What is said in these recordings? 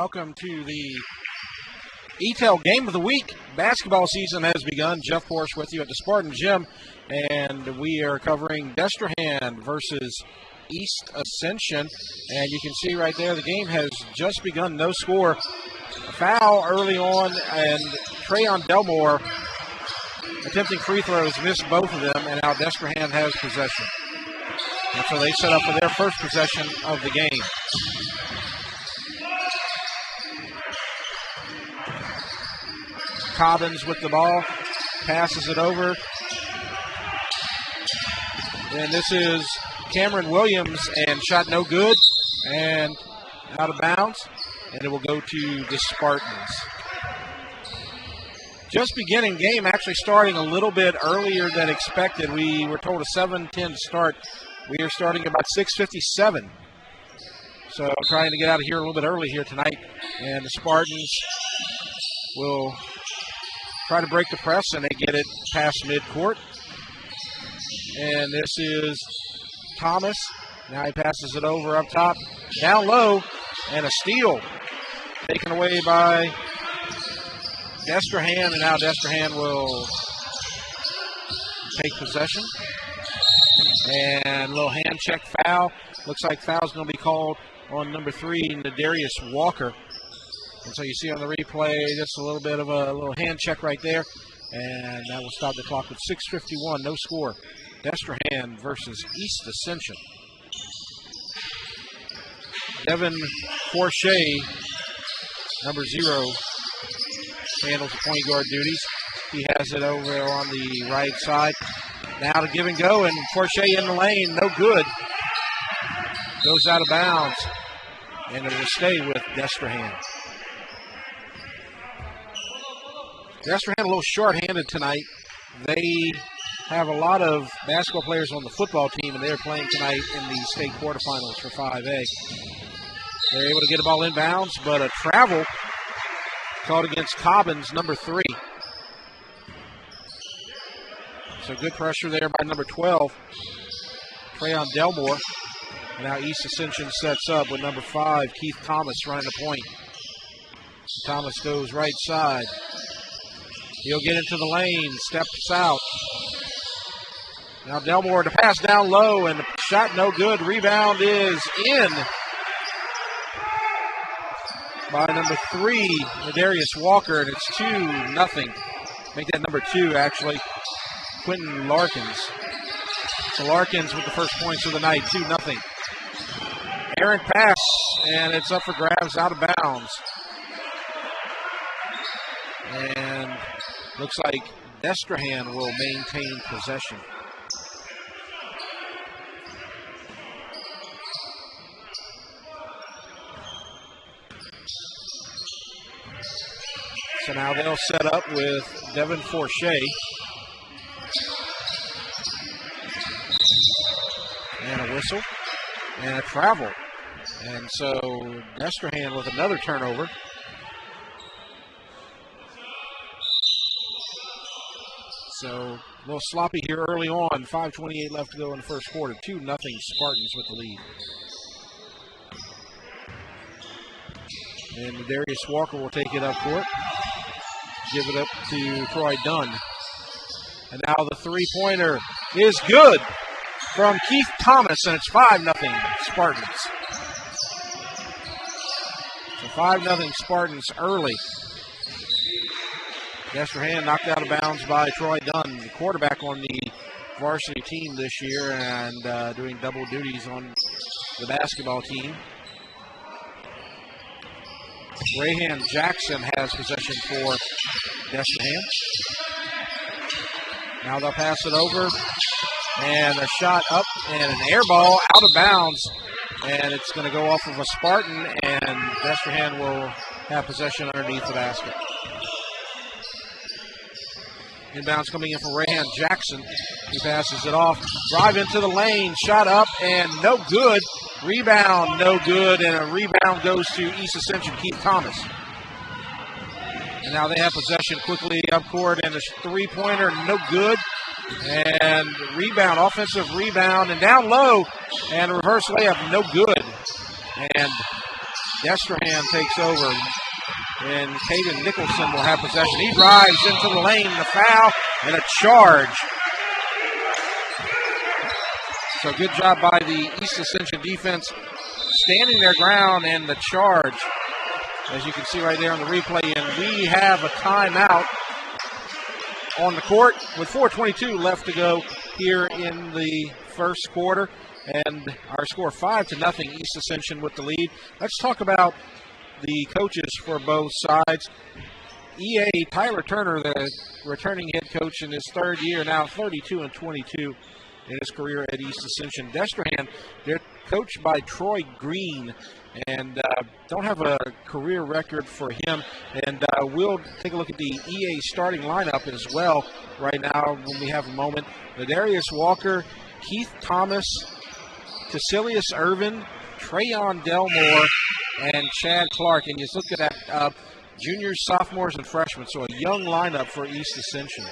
welcome to the E-Tail Game of the Week. Basketball season has begun. Jeff Porsche with you at the Spartan Gym, and we are covering Destrehan versus East Ascension. And you can see right there the game has just begun. No score. A foul early on, and Trayon Delmore attempting free throws, missed both of them, and now Destrehan has possession. And so they set up for their first possession of the game. Cobbins with the ball, passes it over. And this is Cameron Williams, and shot no good, and out of bounds, and it will go to the Spartans. Just beginning game, actually starting a little bit earlier than expected. We were told a 7:10 start. We are starting about 6:57. So trying to get out of here a little bit early here tonight. And the Spartans will try to break the press, and they get it past midcourt. And this is Thomas. Now he passes it over up top. Down low, and a steal taken away by Destrehan, and now Destrehan will take possession. And a little hand check foul. Looks like foul's going to be called on number 3, Nadarius Walker. And so you see on the replay just a little bit of a little hand check right there. And that will stop the clock with 6:51, no score. Destrehan versus East Ascension. Devin Forche, number 0, handles the point guard duties. He has it over on the right side. Now to give and go, and Forche in the lane, no good. Goes out of bounds, and it will stay with Destrehan. Destrehan a little short-handed tonight. They have a lot of basketball players on the football team, and they're playing tonight in the state quarterfinals for 5A. They're able to get the ball inbounds, but a travel called against Cobbins, number 3. So good pressure there by number 12, Trayon Delmore. And now East Ascension sets up with number 5, Keith Thomas, running the point. Thomas goes right side. He'll get into the lane, steps out. Now Delmore to pass down low, and the shot no good. Rebound is in by number 3, Nadarius Walker, and it's 2-0. Make that number 2, actually. Quentin Larkins. So Larkins with the first points of the night, 2-0. Errant pass, and it's up for grabs out of bounds. And looks like Destrehan will maintain possession. So now they'll set up with Devin Forche. And a whistle. And a travel. And so Destrehan with another turnover. So a little sloppy here early on. 5:28 left to go in the first quarter. 2-0 Spartans with the lead. And Darius Walker will take it up court. Give it up to Troy Dunn. And now the three-pointer is good from Keith Thomas, and it's 5-0 Spartans. So 5-0 Spartans early. Destrehan knocked out of bounds by Troy Dunn, the quarterback on the varsity team this year, and doing double duties on the basketball team. Rahan Jackson has possession for Destrehan. Now they'll pass it over, and a shot up, and an air ball out of bounds, and it's going to go off of a Spartan, and Destrehan will have possession underneath the basket. Inbounds coming in from Rahan Jackson. He passes it off. Drive into the lane. Shot up and no good. Rebound, no good. And a rebound goes to East Ascension, Keith Thomas. And now they have possession quickly up court. And a three-pointer, no good. And rebound, offensive rebound. And down low. And a reverse layup, no good. And Destrehan takes over, and Caden Nicholson will have possession. He drives into the lane, the foul, and a charge. So good job by the East Ascension defense, standing their ground, and the charge, as you can see right there on the replay. And we have a timeout on the court with 4:22 left to go here in the first quarter. And our score 5-0, East Ascension with the lead. Let's talk about the coaches for both sides. EA Tyler Turner, the returning head coach in his third year, now 32-22 in his career at East Ascension. Destrehan, they're coached by Troy Green, and don't have a career record for him. And we'll take a look at the EA starting lineup as well right now when we have a moment. Ladarius Walker, Keith Thomas, Tassilius Irvin, Trayon Delmore, and Chad Clark. And you look at that, juniors, sophomores, and freshmen. So a young lineup for East Ascension.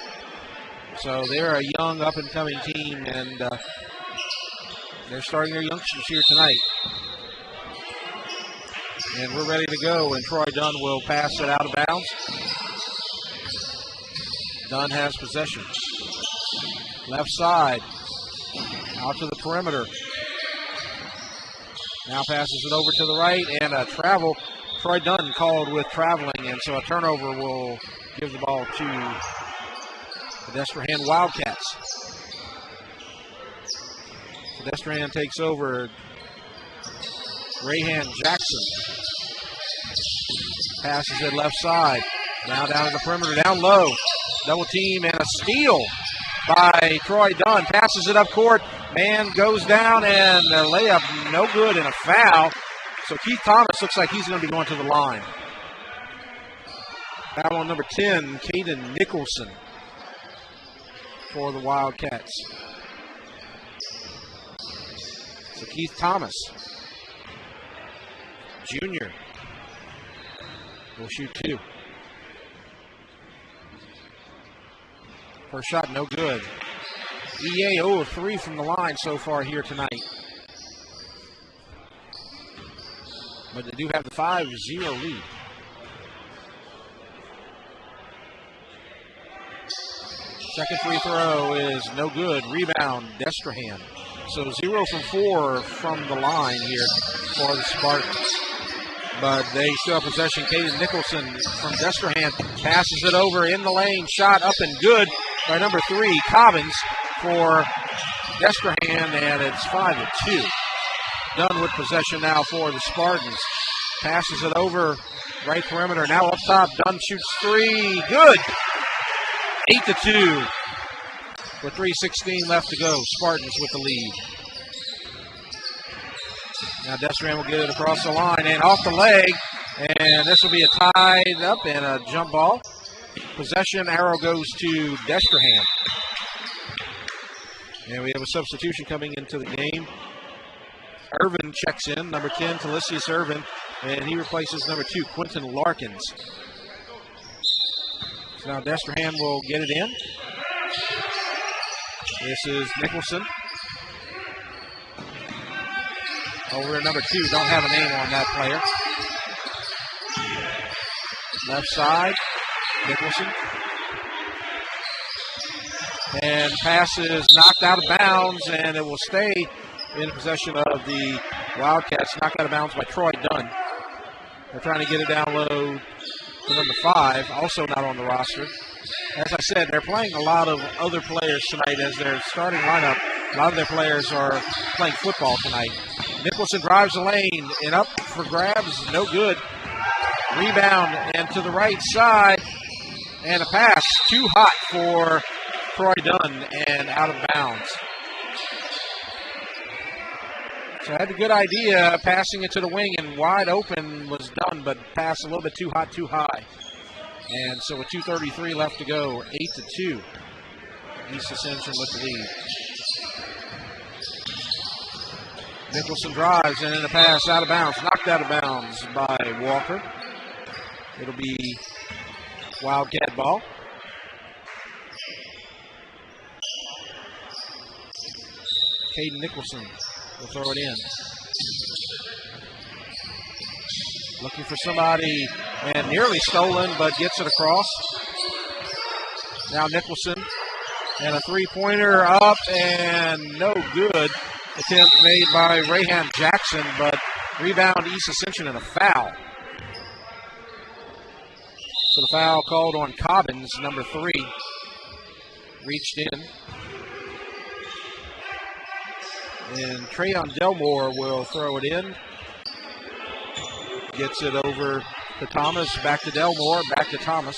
So they're a young, up-and-coming team, and they're starting their youngsters here tonight. And we're ready to go, and Troy Dunn will pass it out of bounds. Dunn has possession. Left side, out to the perimeter. Now passes it over to the right, and a travel. Troy Dunn called with traveling, and so a turnover will give the ball to the Destrehan Wildcats. So Destrehan takes over. Rayhan Jackson passes it left side. Now down to the perimeter, down low. Double team and a steal by Troy Dunn. Passes it up court. Man goes down, and the layup no good, and a foul. So Keith Thomas looks like he's going to be going to the line. Foul on number 10, Caden Nicholson for the Wildcats. So Keith Thomas, junior, will shoot two. First shot, no good. EA 0 of 3 from the line so far here tonight. But they do have the 5-0 lead. Second free throw is no good. Rebound, Destrehan. So 0 from 4 from the line here for the Spartans. But they still have possession. Caden Nicholson from Destrehan passes it over in the lane. Shot up and good by number 3, Cobbins, for Destrehan, and it's 5-2. Dunn with possession now for the Spartans. Passes it over right perimeter. Now up top, Dunn shoots 3. Good. 8-2. With 3:16 left to go. Spartans with the lead. Now Destrehan will get it across the line and off the leg. And this will be a tied up and a jump ball. Possession arrow goes to Destrehan. And we have a substitution coming into the game. Irvin checks in, number 10, Talisius Irvin, and he replaces number 2, Quentin Larkins. So now Destrehan will get it in. This is Nicholson. Over at number 2, don't have a name on that player. Left side, Nicholson. And pass is knocked out of bounds, and it will stay in possession of the Wildcats. Knocked out of bounds by Troy Dunn. They're trying to get it down low to number 5, also not on the roster. As I said, they're playing a lot of other players tonight as their starting lineup. A lot of their players are playing football tonight. Nicholson drives the lane, and up for grabs, no good. Rebound, and to the right side, and a pass, too hot for Troy Dunn, and out of bounds. So I had a good idea, passing it to the wing, and wide open was done, but pass a little bit too hot, too high. And so with 2:33 left to go, 8-2. East Ascension with the lead. Nicholson drives, and in a pass out of bounds, knocked out of bounds by Walker. It'll be Wildcat ball. Caden Nicholson will throw it in. Looking for somebody and nearly stolen, but gets it across. Now Nicholson and a three-pointer up and no good. Attempt made by Rayhan Jackson, but rebound East Ascension and a foul. So the foul called on Cobbins, number 3. Reached in. And Trayon Delmore will throw it in. Gets it over to Thomas, back to Delmore, back to Thomas.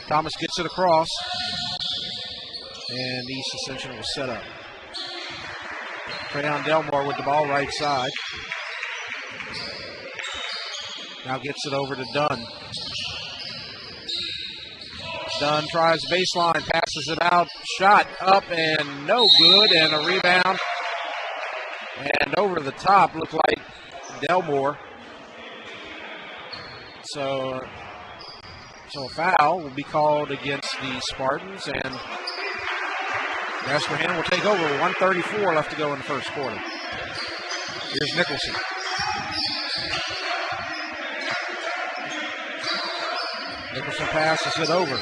Thomas gets it across. And East Ascension will set up. Trayon Delmore with the ball right side. Now gets it over to Dunn. Dunn tries baseline, passes it out, shot up and no good, and a rebound. And over the top looked like Delmore. So a foul will be called against the Spartans, and Destrehan will take over. 1:34 left to go in the first quarter. Here's Nicholson. Nicholson passes it over.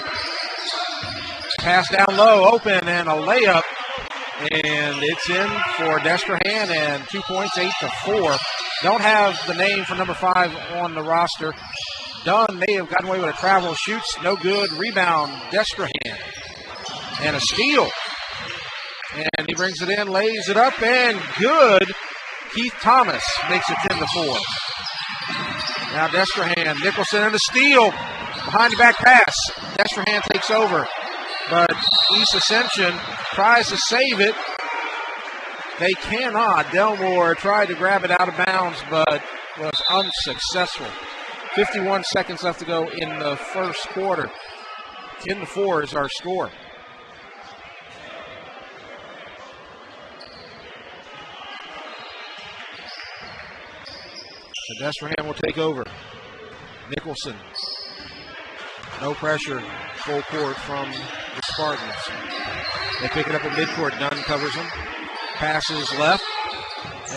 Pass down low, open, and a layup. And it's in for Destrehan, and 2 points, 8-4. Don't have the name for number 5 on the roster. Dunn may have gotten away with a travel. Shoots, no good. Rebound, Destrehan. And a steal. And he brings it in, lays it up, and good. Keith Thomas makes it 10-4. Now Destrehan, Nicholson, and a steal. Behind the back pass. Destrehan takes over. But East Ascension tries to save it. They cannot. Delmore tried to grab it out of bounds, but was unsuccessful. 51 seconds left to go in the first quarter. 10-4 is our score. So Destrehan will take over. Nicholson. No pressure. Full court from the Spartans. They pick it up at midcourt. Dunn covers him. Passes left.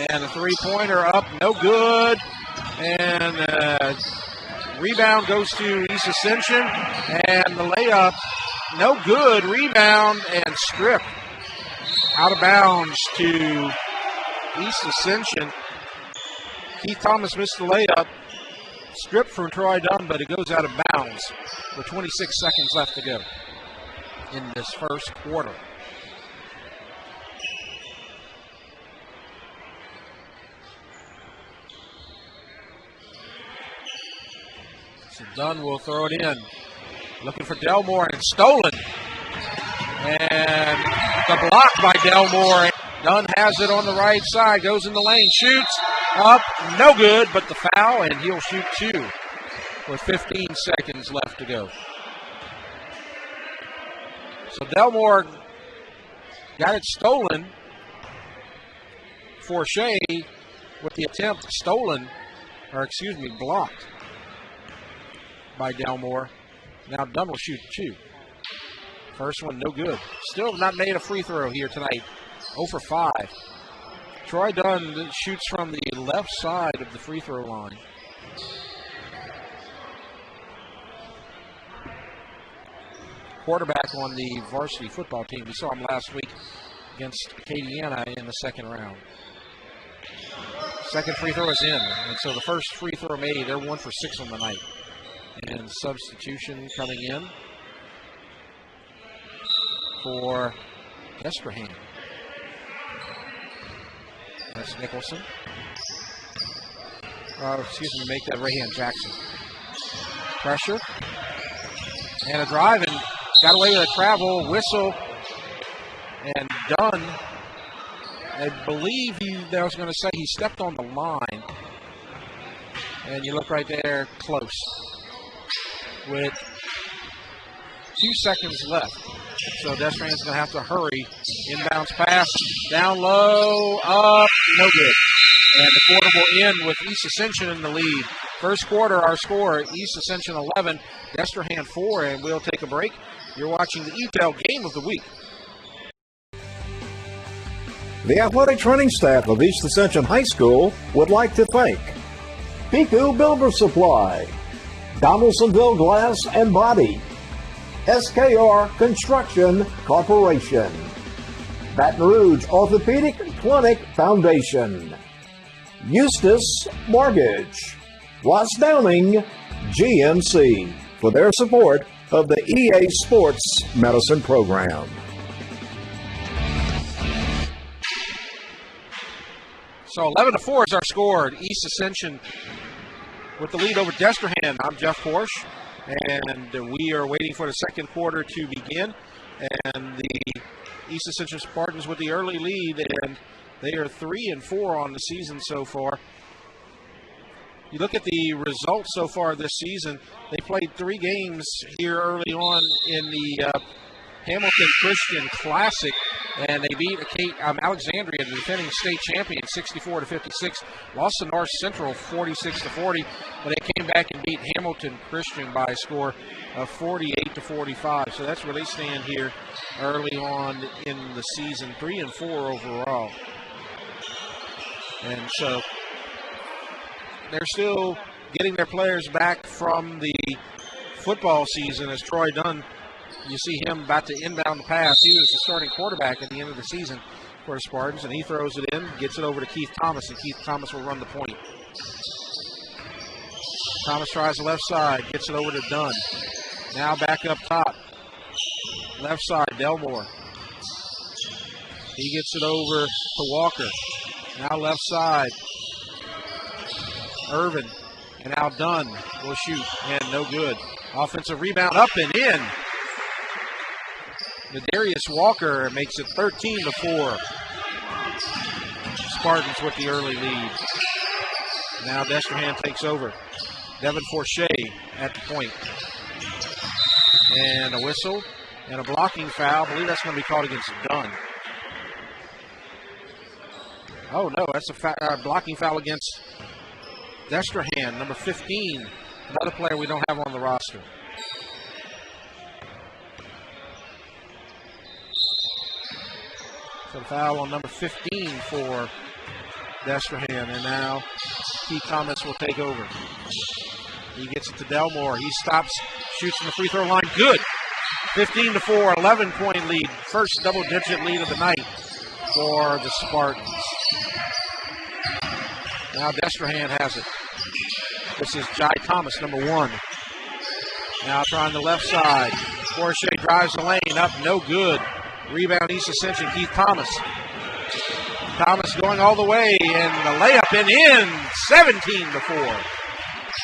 And a three-pointer up. No good. And rebound goes to East Ascension. And the layup. No good. Rebound and strip. Out of bounds to East Ascension. Keith Thomas missed the layup. Stripped from Troy Dunn, but it goes out of bounds with 26 seconds left to go in this first quarter. So Dunn will throw it in. Looking for Delmore, and stolen. And the block by Delmore. Dunn has it on the right side, goes in the lane, shoots. Up, no good, but the foul, and he'll shoot 2 with 15 seconds left to go. So Delmore got it stolen for Shea with the attempt blocked by Delmore. Now Dunn will shoot 2. First one, no good. Still not made a free throw here tonight. 0 for 5. Troy Dunn shoots from the left side of the free throw line. Quarterback on the varsity football team. We saw him last week against Acadiana in the second round. Second free throw is in. And so the first free throw made, they're 1 for 6 on the night. And substitution coming in for Destrehan. That's Nicholson. Make that Rayhan Jackson. Pressure. And a drive, and got away with a travel, whistle, and Dunn. I believe I was going to say he stepped on the line. And you look right there, close. With 2 seconds left. So Destrehan's going to have to hurry. Inbounds pass, down low, up, no good. And the quarter will end with East Ascension in the lead. First quarter, our score, East Ascension 11, Destrehan 4, and we'll take a break. You're watching the ETEL Game of the Week. The athletic training staff of East Ascension High School would like to thank Pico Builder Supply, Donaldsonville Glass and Body, SKR Construction Corporation, Baton Rouge Orthopedic Clinic Foundation, Eustis Mortgage, Ross Downing, GMC, for their support of the EA Sports Medicine Program. So 11-4 is our score. East Ascension with the lead over Destrehan. I'm Jeff Porsche, and we are waiting for the second quarter to begin. And the East Ascension Spartans with the early lead, and they are 3-4 on the season so far. You look at the results so far this season, they played 3 games here early on in the Hamilton Christian Classic, and they beat Alexandria, the defending state champion, 64-56. Lost to North Central 46-40, but they came back and beat Hamilton Christian by a score of 48-45. So that's where they stand here early on in the season, 3-4 overall. And so they're still getting their players back from the football season, as Troy Dunn, you see him about to inbound the pass. He was the starting quarterback at the end of the season for the Spartans, and he throws it in, gets it over to Keith Thomas, and Keith Thomas will run the point. Thomas tries the left side, gets it over to Dunn. Now back up top. Left side, Delmore. He gets it over to Walker. Now left side, Irvin. And now Dunn will shoot, and no good. Offensive rebound up and in. Darius Walker makes it 13-4. Spartans with the early lead. Now Destrehan takes over. Devin Forche at the point. And a whistle and a blocking foul. I believe that's going to be called against Dunn. Oh, no, that's a blocking foul against Destrehan, number 15. Another player we don't have on the roster. So the foul on number 15 for Destrehan. And now Keith Thomas will take over. He gets it to Delmore. He stops, shoots from the free throw line. Good. 15-4, 11-point lead. First double-digit lead of the night for the Spartans. Now Destrehan has it. This is Jai Thomas, number 1. Now trying the left side. Forche drives the lane up, no good. Rebound East Ascension, Keith Thomas. Thomas going all the way, and the layup and in, 17-4.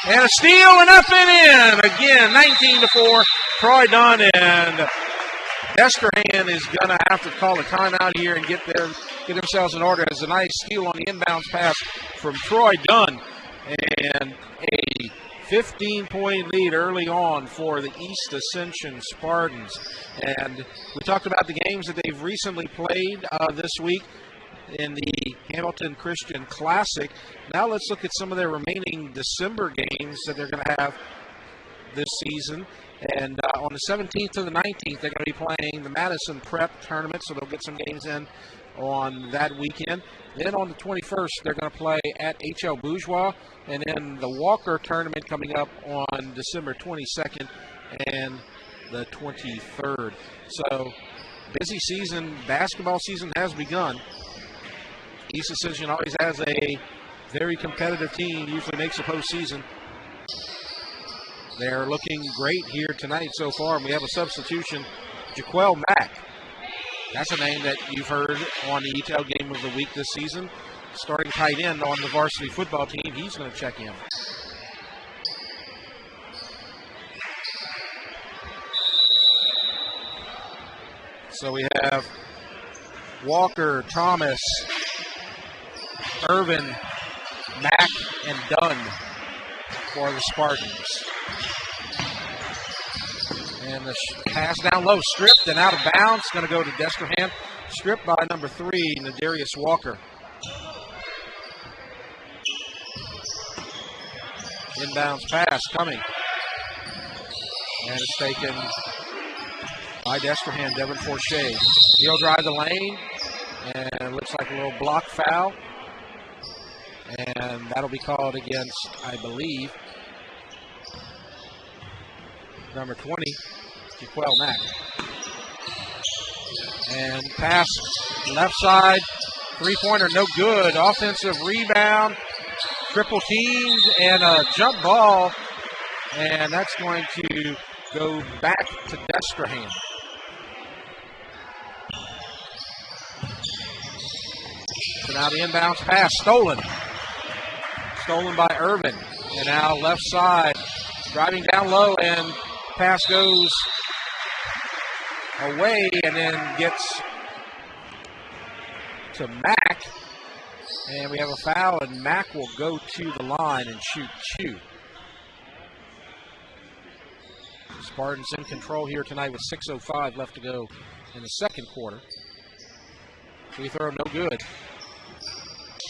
And a steal and up and in, again, 19-4. Troy Dunn, and Destrehan is going to have to call a timeout here and get themselves in order. As a nice steal on the inbounds pass from Troy Dunn, and a 15-point lead early on for the East Ascension Spartans. And we talked about the games that they've recently played this week in the Hamilton Christian Classic. Now let's look at some of their remaining December games that they're going to have this season. And on the 17th to the 19th, they're going to be playing the Madison Prep Tournament, so they'll get some games in on that weekend. Then on the 21st, they're going to play at H.L. Bourgeois, and then the Walker Tournament coming up on December 22nd and the 23rd. So, busy season. Basketball season has begun. East Ascension always has a very competitive team, usually makes the postseason. They're looking great here tonight so far, and we have a substitution, Jaquel Mack. That's a name that you've heard on the E-Tail Game of the Week this season. Starting tight end on the varsity football team. He's going to check in. So we have Walker, Thomas, Irvin, Mack, and Dunn for the Spartans. And the pass down low, stripped and out of bounds. Going to go to Destrehan. Stripped by number 3, Nadarius Walker. Inbounds pass coming. And it's taken by Destrehan, Devin Forche. He'll drive the lane. And it looks like a little block foul. And that'll be called against, I believe, number 20, Jaquel Mack. And pass left side, three-pointer, no good. Offensive rebound, triple teamed, and a jump ball. And that's going to go back to Destrehan. So now the inbounds pass, stolen by Irvin. And now left side, driving down low, and pass goes away and then gets to Mack. And we have a foul, and Mack will go to the line and shoot two. Spartans in control here tonight with 6:05 left to go in the second quarter. Free throw no good.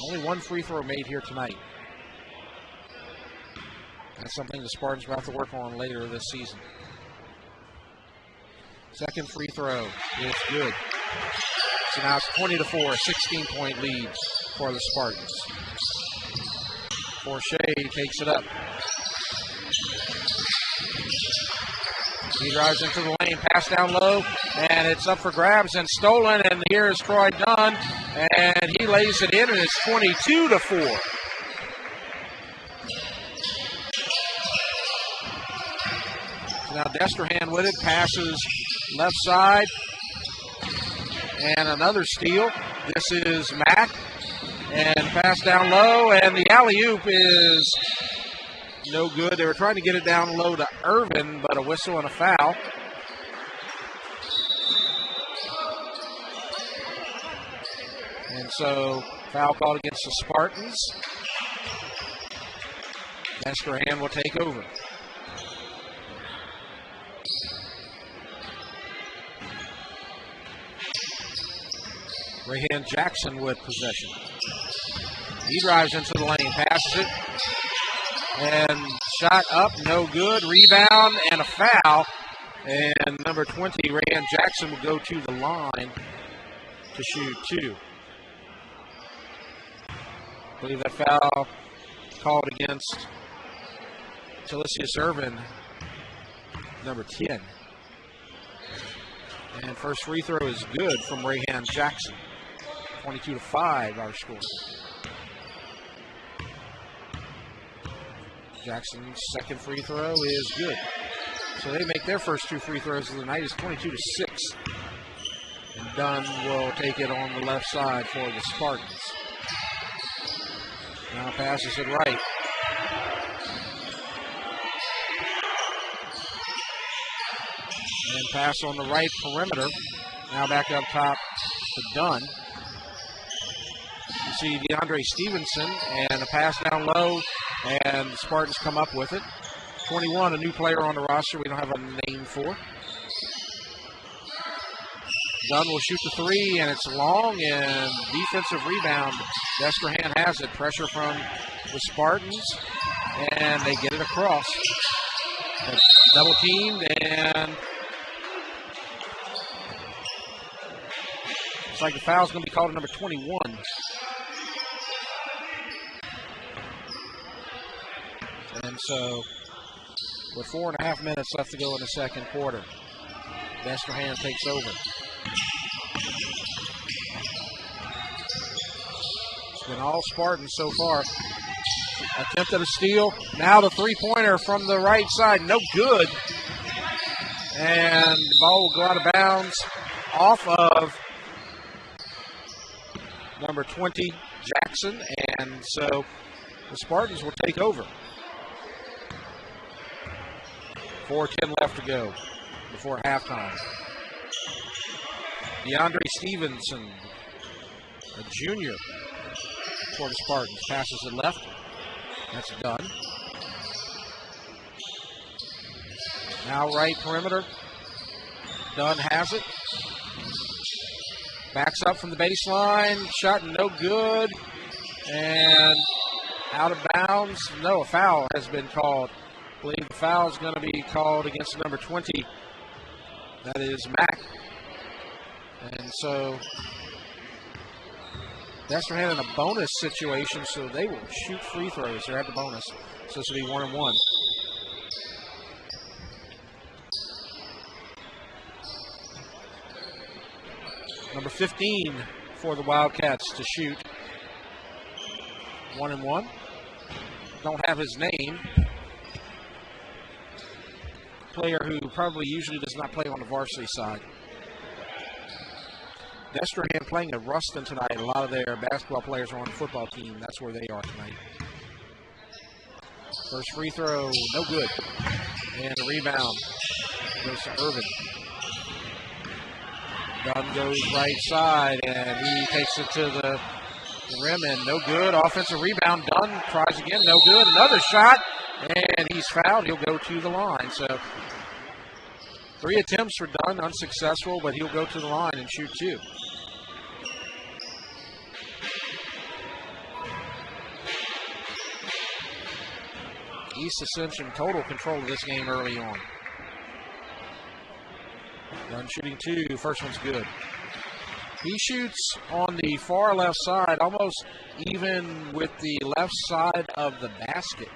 Only one free throw made here tonight. That's something the Spartans will have to work on later this season. Second free throw is good. So now it's 20-4, 16-point lead for the Spartans. Forshea takes it up. He drives into the lane, pass down low, and it's up for grabs and stolen. And here is Troy Dunn, and he lays it in, and it's 22-4. Now Destrehan with it, passes left side, and another steal. This is Mack, and pass down low, and the alley-oop is no good. They were trying to get it down low to Irvin, but a whistle and a foul. And so, foul called against the Spartans. Destrehan will take over. Rahan Jackson with possession. He drives into the lane, passes it, and shot up, no good. Rebound and a foul. And number 20, Rahan Jackson, will go to the line to shoot two. I believe that foul called against Talisius Irvin, number 10. And first free throw is good from Rahan Jackson. 22-5, our score. Jackson's second free throw is good. So they make their first two free throws of the night. It's 22-6. And Dunn will take it on the left side for the Spartans. Now passes it right. And pass on the right perimeter. Now back up top to Dunn. You see DeAndre Stevenson, and a pass down low, and the Spartans come up with it. 21, a new player on the roster we don't have a name for. Dunn will shoot the three, and it's long, and defensive rebound. Destrehan has it. Pressure from the Spartans, and they get it across. It's double teamed, and looks like the foul's going to be called at number 21. And so, with 4.5 minutes left to go in the second quarter, Destrehan takes over. It's been all Spartans so far. Attempted a steal. Now the three-pointer from the right side, no good. And the ball will go out of bounds off of number 20, Jackson. And so the Spartans will take over. 4:10 left to go before halftime. DeAndre Stevenson, a junior for the Spartans, passes it left. That's done. Now right perimeter. Dunn has it. Backs up from the baseline. Shot no good. And out of bounds. No, a foul has been called. I believe the foul is going to be called against number 20. That is Mack. And so Destrehan in a bonus situation, so they will shoot free throws. They're at the bonus, so this will be 1-1. Number 15 for the Wildcats to shoot. 1-1. Don't have his name. Player who probably usually does not play on the varsity side. Destrehan playing at Ruston tonight. A lot of their basketball players are on the football team. That's where they are tonight. First free throw, no good. And a rebound goes to Irvin. Dunn goes right side, and he takes it to the rim, and no good. Offensive rebound. Dunn tries again, no good. Another shot, and he's fouled. He'll go to the line. So 3 attempts for Dunn, unsuccessful, but he'll go to the line and shoot 2. East Ascension total control of this game early on. Dunn shooting 2. First one's good. He shoots on the far left side, almost even with the left side of the basket.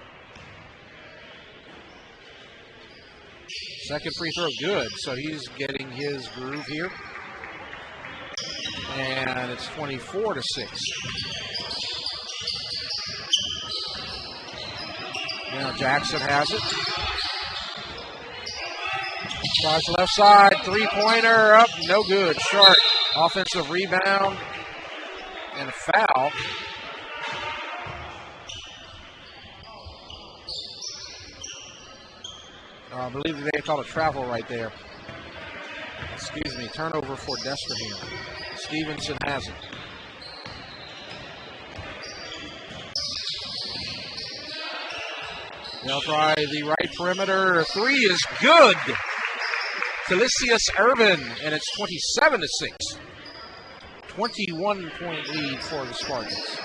Second free throw, good. So he's getting his groove here. And it's 24-6. Now Jackson has it. Tries left side, 3-pointer up, no good. Short. Offensive rebound and a foul. I believe they called a travel right there. Excuse me, turnover for Destrehan. Stevenson has it. They'll try the right perimeter. 3 is good. Calisius Irvin, and it's 27-6. 21-point lead for the Spartans.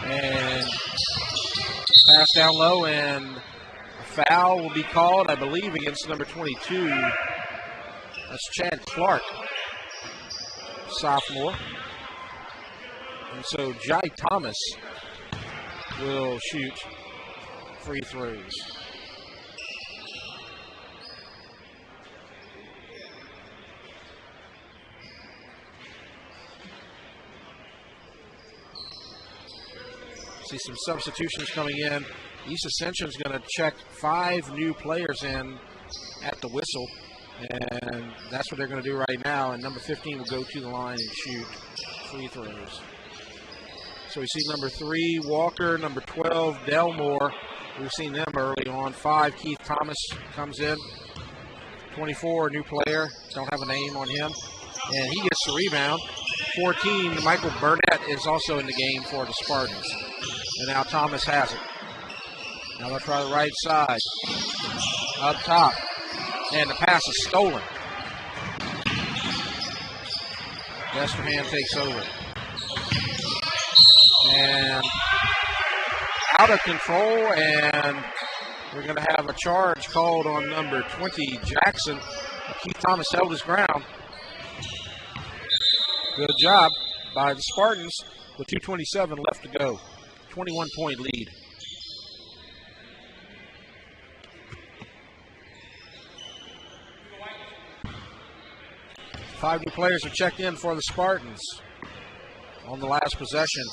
And pass down low, and a foul will be called, I believe, against number 22. That's Chad Clark, sophomore. And so Jai Thomas will shoot free throws. See some substitutions coming in. East Ascension is going to check 5 new players in at the whistle, and that's what they're going to do right now. And number 15 will go to the line and shoot free throws. So we see number 3, Walker, number 12, Delmore. We've seen them early on. 5, Keith Thomas comes in. 24, new player. Don't have a name on him. And he gets the rebound. 14, Michael Burnett is also in the game for the Spartans. And now Thomas has it. Now they'll try the right side. Up top. And the pass is stolen. Destrehan takes over. And out of control, and we're going to have a charge called on number 20, Jackson. Keith Thomas held his ground. Good job by the Spartans with 2:27 left to go. 21-point lead. Five new players are checked in for the Spartans on the last possession.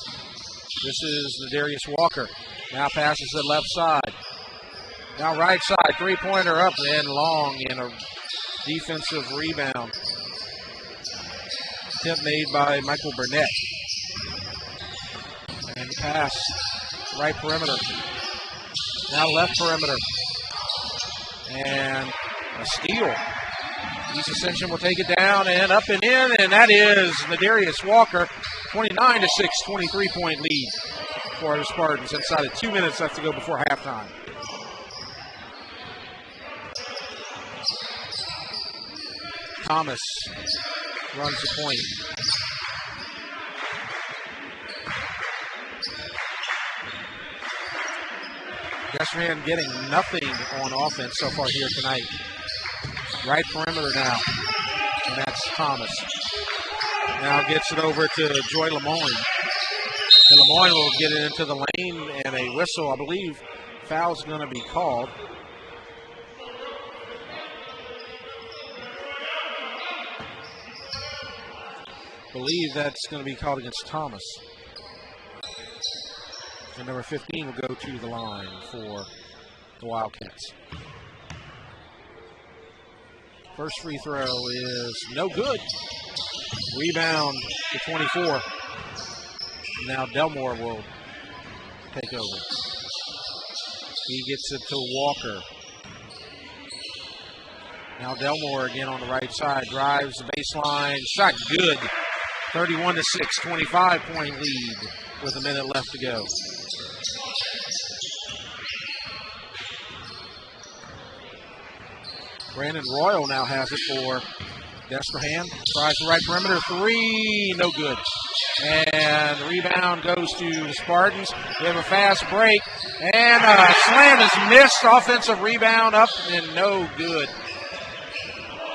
This is Nadarius Walker. Now passes to the left side. Now right side, 3-pointer up and long, and a defensive rebound. Attempt made by Michael Burnett. And pass, right perimeter. Now left perimeter. And a steal. East Ascension will take it down and up and in, and that is Nadarius Walker. 29-6, 23-point lead for the Spartans. Inside of 2 minutes left to go before halftime. Thomas runs the point. Destrehan getting nothing on offense so far here tonight. Right perimeter now. And that's Thomas. Now gets it over to Joy Lemoyne. And Lemoyne will get it into the lane, and a whistle, I believe, foul's going to be called. I believe that's going to be called against Thomas. And number 15 will go to the line for the Wildcats. First free throw is no good. Rebound to 24. Now Delmore will take over. He gets it to Walker. Now Delmore again on the right side. Drives the baseline. Shot good. 31-6. 25-point lead with a minute left to go. Brandon Royal now has it for Destrehan. Tries the right perimeter. Three. No good. And the rebound goes to the Spartans. We have a fast break. And a slam is missed. Offensive rebound up and no good.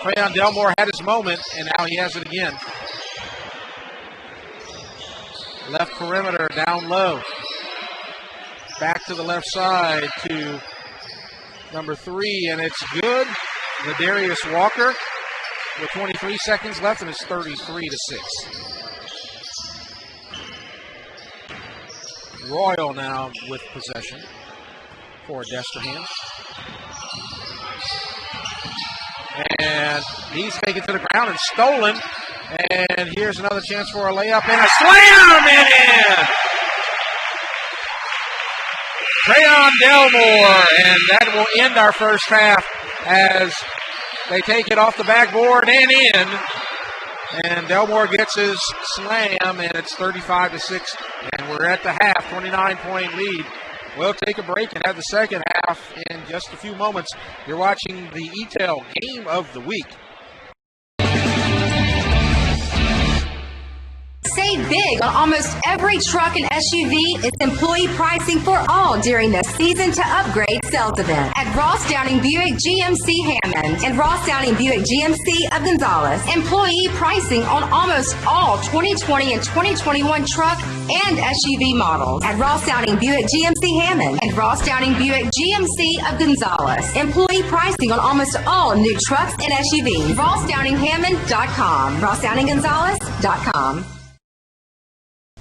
Trayon Delmore had his moment, and now he has it again. Left perimeter, down low. Back to the left side to number 3, and it's good. Ladarius Walker with 23 seconds left, and it's 33-6. Royal now with possession for Destrehan. And he's taken to the ground and stolen. And here's another chance for a layup and a slam and in! Trayon Delmore, and that will end our first half as they take it off the backboard and in. And Delmore gets his slam, and it's 35-6. And we're at the half, 29-point lead. We'll take a break and have the second half in just a few moments. You're watching the ETEL Game of the Week. Save big on almost every truck and SUV. It's employee pricing for all during the Season to Upgrade sales event at Ross Downing Buick GMC Hammond and Ross Downing Buick GMC of Gonzales. Employee pricing on almost all 2020 and 2021 truck and SUV models at Ross Downing Buick GMC Hammond and Ross Downing Buick GMC of Gonzales. Employee pricing on almost all new trucks and SUVs. RossDowningHammond.com. RossDowningGonzales.com.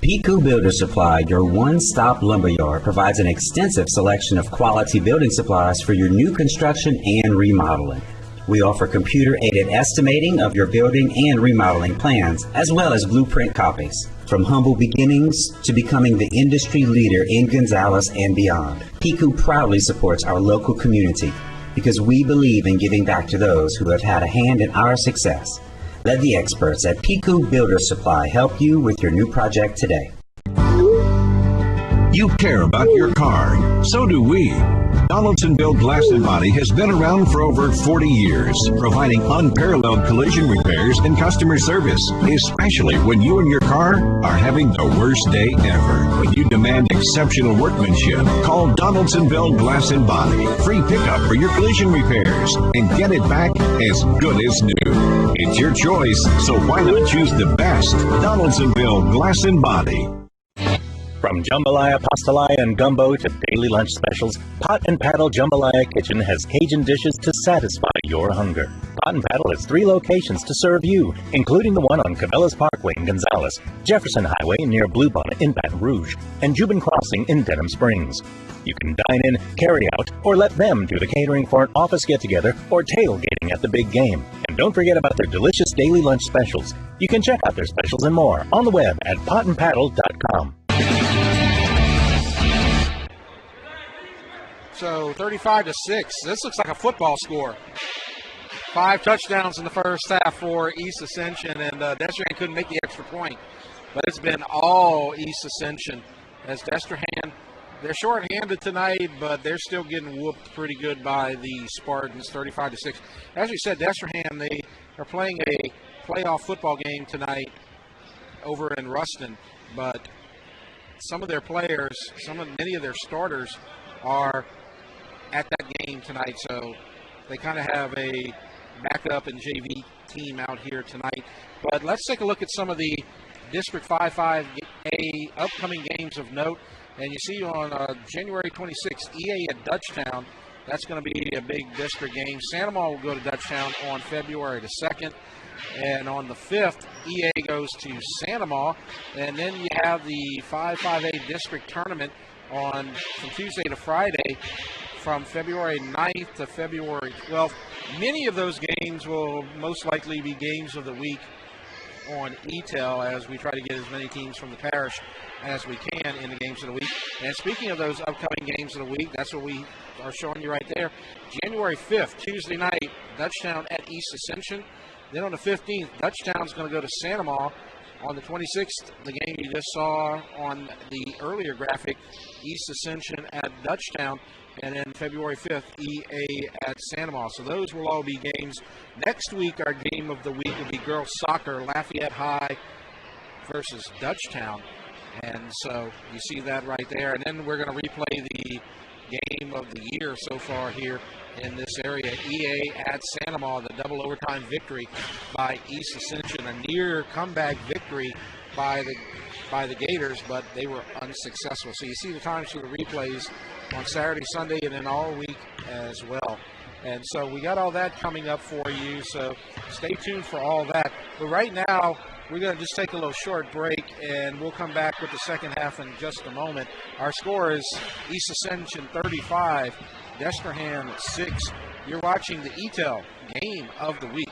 Pico Builder Supply, your one-stop lumberyard, provides an extensive selection of quality building supplies for your new construction and remodeling. We offer computer-aided estimating of your building and remodeling plans, as well as blueprint copies. From humble beginnings to becoming the industry leader in Gonzales and beyond, Pico proudly supports our local community because we believe in giving back to those who have had a hand in our success. Let the experts at Pico Builder Supply help you with your new project today. You care about your car. So do we. Donaldsonville Glass and Body has been around for over 40 years, providing unparalleled collision repairs and customer service, especially when you and your car are having the worst day ever. When you demand exceptional workmanship, call Donaldsonville Glass and Body. Free pickup for your collision repairs and get it back as good as new. It's your choice, so why not choose the best? Donaldsonville Glass and Body. From jambalaya, pastalaya, and gumbo to daily lunch specials, Pot and Paddle Jambalaya Kitchen has Cajun dishes to satisfy your hunger. Pot and Paddle has 3 locations to serve you, including the one on Cabela's Parkway in Gonzales, Jefferson Highway near Bluebonnet in Baton Rouge, and Jubin Crossing in Denham Springs. You can dine in, carry out, or let them do the catering for an office get-together or tailgating at the big game. And don't forget about their delicious daily lunch specials. You can check out their specials and more on the web at potandpaddle.com. So 35-6. This looks like a football score. 5 touchdowns in the first half for East Ascension, and Destrehan couldn't make the extra point. But it's been all East Ascension as Destrehan, they're short-handed tonight, but they're still getting whooped pretty good by the Spartans, 35-6. As we said, Destrehan, they are playing a playoff football game tonight over in Ruston, but some of their players, many of their starters are at that game tonight, so they kind of have a backup and JV team out here tonight. But let's take a look at some of the District 5-5A upcoming games of note. And you see on January 26th, EA at Dutchtown. That's going to be a big district game. Santa Maria will go to Dutchtown on February the 2nd. And on the 5th, EA goes to Santa Maria. And then you have the 5-5A district tournament from Tuesday to Friday from February 9th to February 12th. Many of those games will most likely be games of the week on ETEL as we try to get as many teams from the parish as we can in the games of the week. And speaking of those upcoming games of the week, that's what we are showing you right there. January 5th, Tuesday night, Dutchtown at East Ascension. Then on the 15th, Dutchtown's going to go to Santa Maria. On the 26th, the game you just saw on the earlier graphic, East Ascension at Dutchtown. And then February 5th, EA at Santa Maria. So those will all be games. Next week, our game of the week will be girls soccer, Lafayette High versus Dutchtown. And so you see that right there. And then we're going to replay the game of the year so far here in this area. EA at Santa Maria, the double overtime victory by East Ascension. A near comeback victory by the Gators, but they were unsuccessful. So you see the times for the replays on Saturday, Sunday, and then all week as well. And so we got all that coming up for you, so stay tuned for all that. But right now, we're going to just take a little short break, and we'll come back with the second half in just a moment. Our score is East Ascension 35, Destrehan 6. You're watching the ETEL Game of the Week.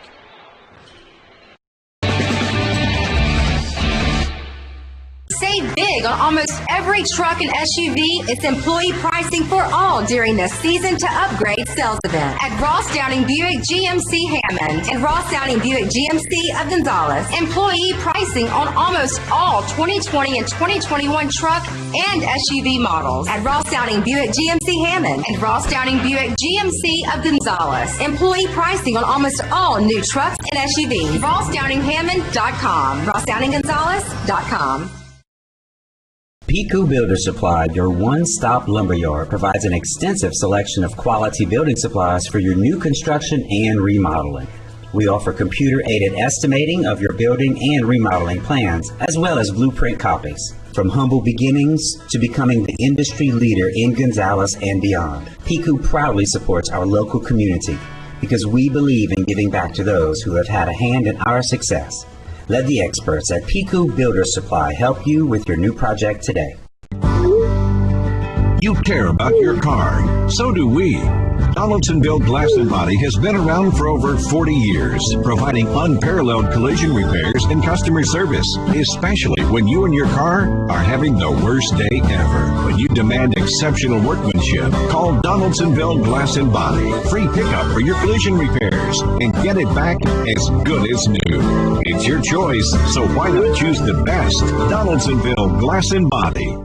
Save big on almost every truck and SUV. It's employee pricing for all during the Season to Upgrade sales event at Ross Downing Buick GMC Hammond and Ross Downing Buick GMC of Gonzales. Employee pricing on almost all 2020 and 2021 truck and SUV models at Ross Downing Buick GMC Hammond and Ross Downing Buick GMC of Gonzales. Employee pricing on almost all new trucks and SUVs. RossDowningHammond.com. RossDowningGonzales.com. Pico Builder Supply, your one-stop lumberyard, provides an extensive selection of quality building supplies for your new construction and remodeling. We offer computer-aided estimating of your building and remodeling plans, as well as blueprint copies. From humble beginnings to becoming the industry leader in Gonzales and beyond, Pico proudly supports our local community because we believe in giving back to those who have had a hand in our success. Let the experts at Pico Builder Supply help you with your new project today. You care about your car. So do we. Donaldsonville Glass and Body has been around for over 40 years, providing unparalleled collision repairs and customer service, especially when you and your car are having the worst day ever. When you demand exceptional workmanship, call Donaldsonville Glass and Body. Free pickup for your collision repairs and get it back as good as new. It's your choice, so why not choose the best? Donaldsonville Glass and Body.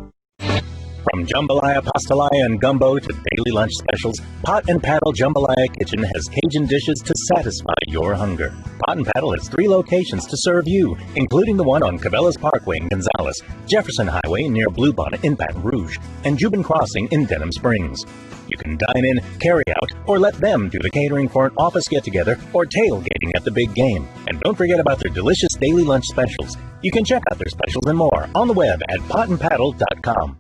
From jambalaya, pastalaya, and gumbo to daily lunch specials, Pot and Paddle Jambalaya Kitchen has Cajun dishes to satisfy your hunger. Pot and Paddle has 3 locations to serve you, including the one on Cabela's Parkway in Gonzales, Jefferson Highway near Bluebonnet in Baton Rouge, and Jubin Crossing in Denham Springs. You can dine in, carry out, or let them do the catering for an office get-together or tailgating at the big game. And don't forget about their delicious daily lunch specials. You can check out their specials and more on the web at potandpaddle.com.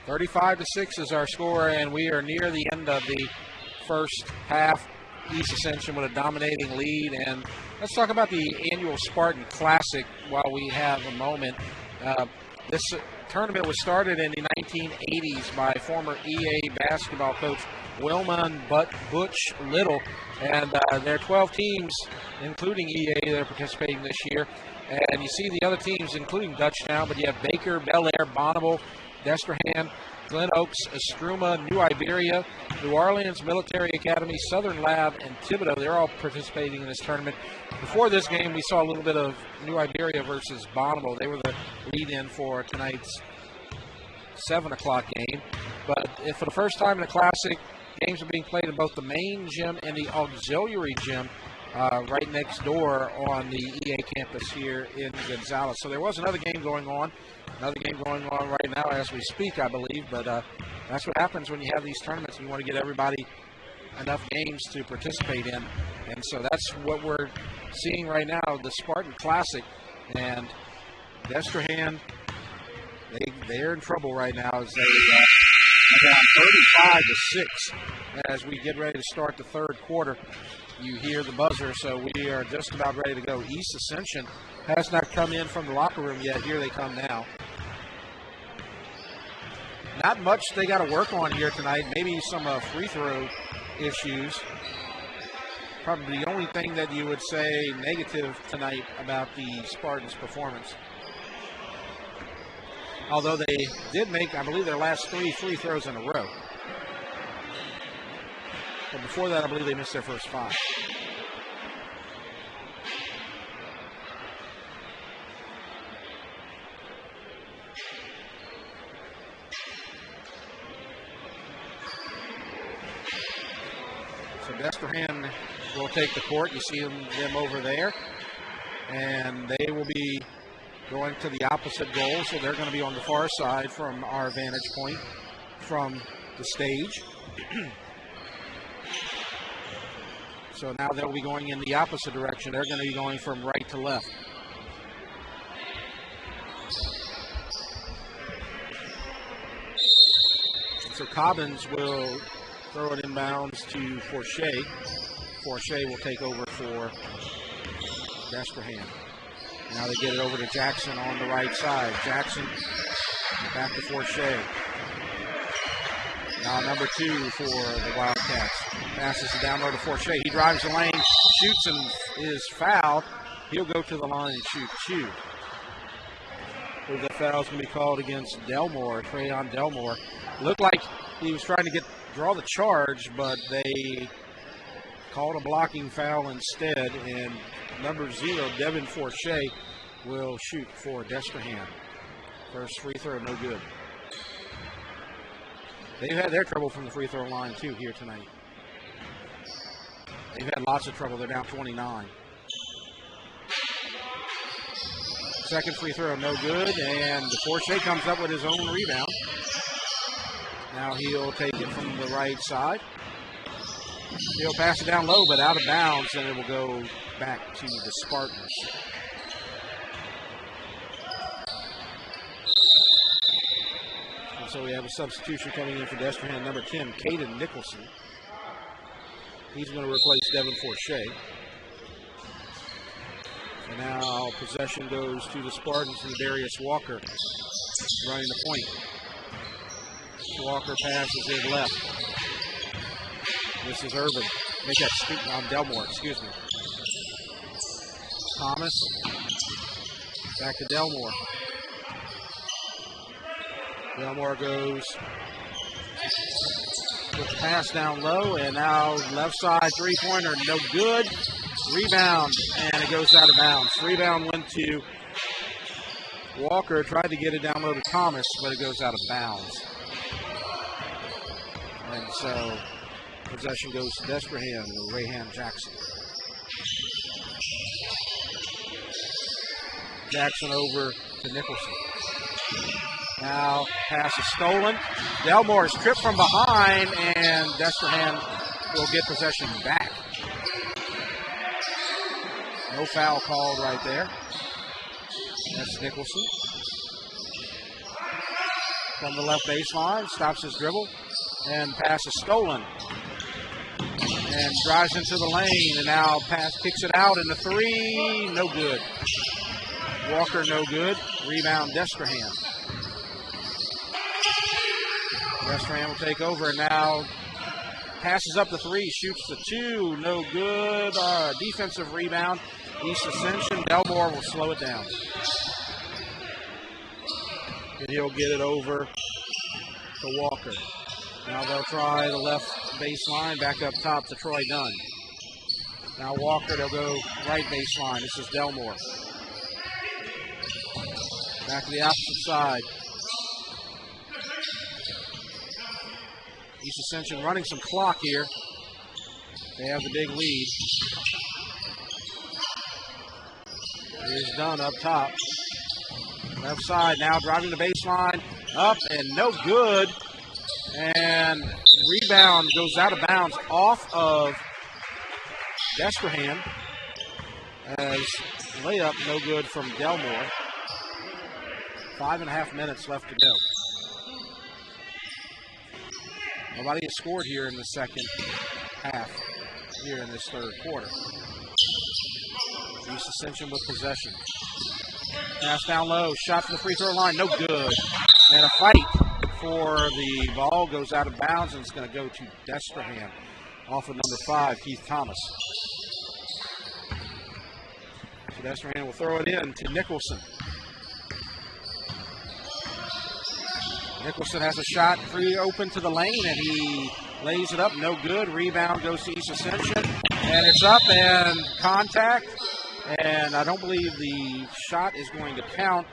35-6 is our score, and we are near the end of the first half. East Ascension with a dominating lead. And let's talk about the annual Spartan Classic while we have a moment. This tournament was started in the 1980s by former EA basketball coach Wilman Butch Little. And there are 12 teams, including EA, that are participating this year. And you see the other teams, including Dutchtown, but you have Baker, Bel Air, Bonneville, Destrehan, Glen Oaks, Estruma, New Iberia, New Orleans Military Academy, Southern Lab, and Thibodaux. They're all participating in this tournament. Before this game, we saw a little bit of New Iberia versus Bonneville. They were the lead-in for tonight's 7 o'clock game. But for the first time in the Classic, games are being played in both the main gym and the auxiliary gym right next door on the EA campus here in Gonzales. So there was another game going on right now as we speak, I believe. But That's what happens when you have these tournaments and you want to get everybody enough games to participate in. And so that's what we're seeing right now, the Spartan Classic. And Destrehan, they're in trouble right now as they are down 35-6 as we get ready to start the third quarter. You hear the buzzer, so we are just about ready to go. East Ascension has not come in from the locker room yet. Here they come now. Not much they got to work on here tonight. Maybe some free throw issues. Probably the only thing that you would say negative tonight about the Spartans' performance. Although they did make, I believe, their last 3 free throws in a row. But before that, I believe they missed their first 5. So Destrehan will take the court. You see them over there. And they will be going to the opposite goal. So they're going to be on the far side from our vantage point from the stage. So now they'll be going in the opposite direction. They're going to be going from right to left. So Cobbins will throw it inbounds to Forche. Forche will take over for Destrehan. Now they get it over to Jackson on the right side. Jackson back to Forche. Now number 2 for the Wildcats. Passes it down low to Forche. He drives the lane, shoots, and is fouled. He'll go to the line and shoot. So the foul's going to be called against Delmore, Trayon Delmore. Looked like he was trying to draw the charge, but they called a blocking foul instead, and number 0, Devin Forche, will shoot for Destrehan. First free throw, no good. They've had their trouble from the free throw line, too, here tonight. They've had lots of trouble. They're down 29. Second free throw, no good, and Forche comes up with his own rebound. Now he'll take it from the right side. He'll pass it down low, but out of bounds, and it will go back to the Spartans. And so we have a substitution coming in for Destrehan, number 10, Caden Nicholson. He's going to replace Devin Forche. And now possession goes to the Spartans and Darius Walker running the point. Walker passes it left. This is Urban. Make that Delmore, excuse me. Thomas. Back to Delmore. Delmore goes with the pass down low, and now left side three-pointer, no good. Rebound, and it goes out of bounds. Rebound went to Walker, tried to get it down low to Thomas, but it goes out of bounds. And so possession goes to Destrehan with Rayhan Jackson. Jackson over to Nicholson. Now pass is stolen. Delmore is tripped from behind, and Destrehan will get possession back. No foul called right there. That's Nicholson. From the left baseline, stops his dribble, and pass is stolen. And drives into the lane, and now pass kicks it out, and the three, no good. Walker, no good. Rebound, Destrehan. Destrehan will take over, and now passes up the three, shoots the two, no good. Defensive rebound. East Ascension. Delmore will slow it down. And he'll get it over to Walker. Now they'll try the left baseline, back up top to Troy Dunn. Now Walker, they'll go right baseline. This is Delmore. Back to the opposite side. East Ascension running some clock here. They have the big lead. Here's Dunn up top. Left side now driving the baseline. Up and no good. And rebound goes out of bounds off of Destrehan as layup no good from Delmore. 5.5 minutes left to go. Nobody has scored here in the second half, here in this third quarter. East Ascension with possession. Pass down low, shot from the free throw line, no good. And a fight for the ball goes out of bounds, and it's going to go to Destrehan off of number 5, Keith Thomas. So Destrehan will throw it in to Nicholson. Nicholson has a shot free open to the lane, and he lays it up, no good. Rebound goes to East Ascension, and it's up and contact. And I don't believe the shot is going to count.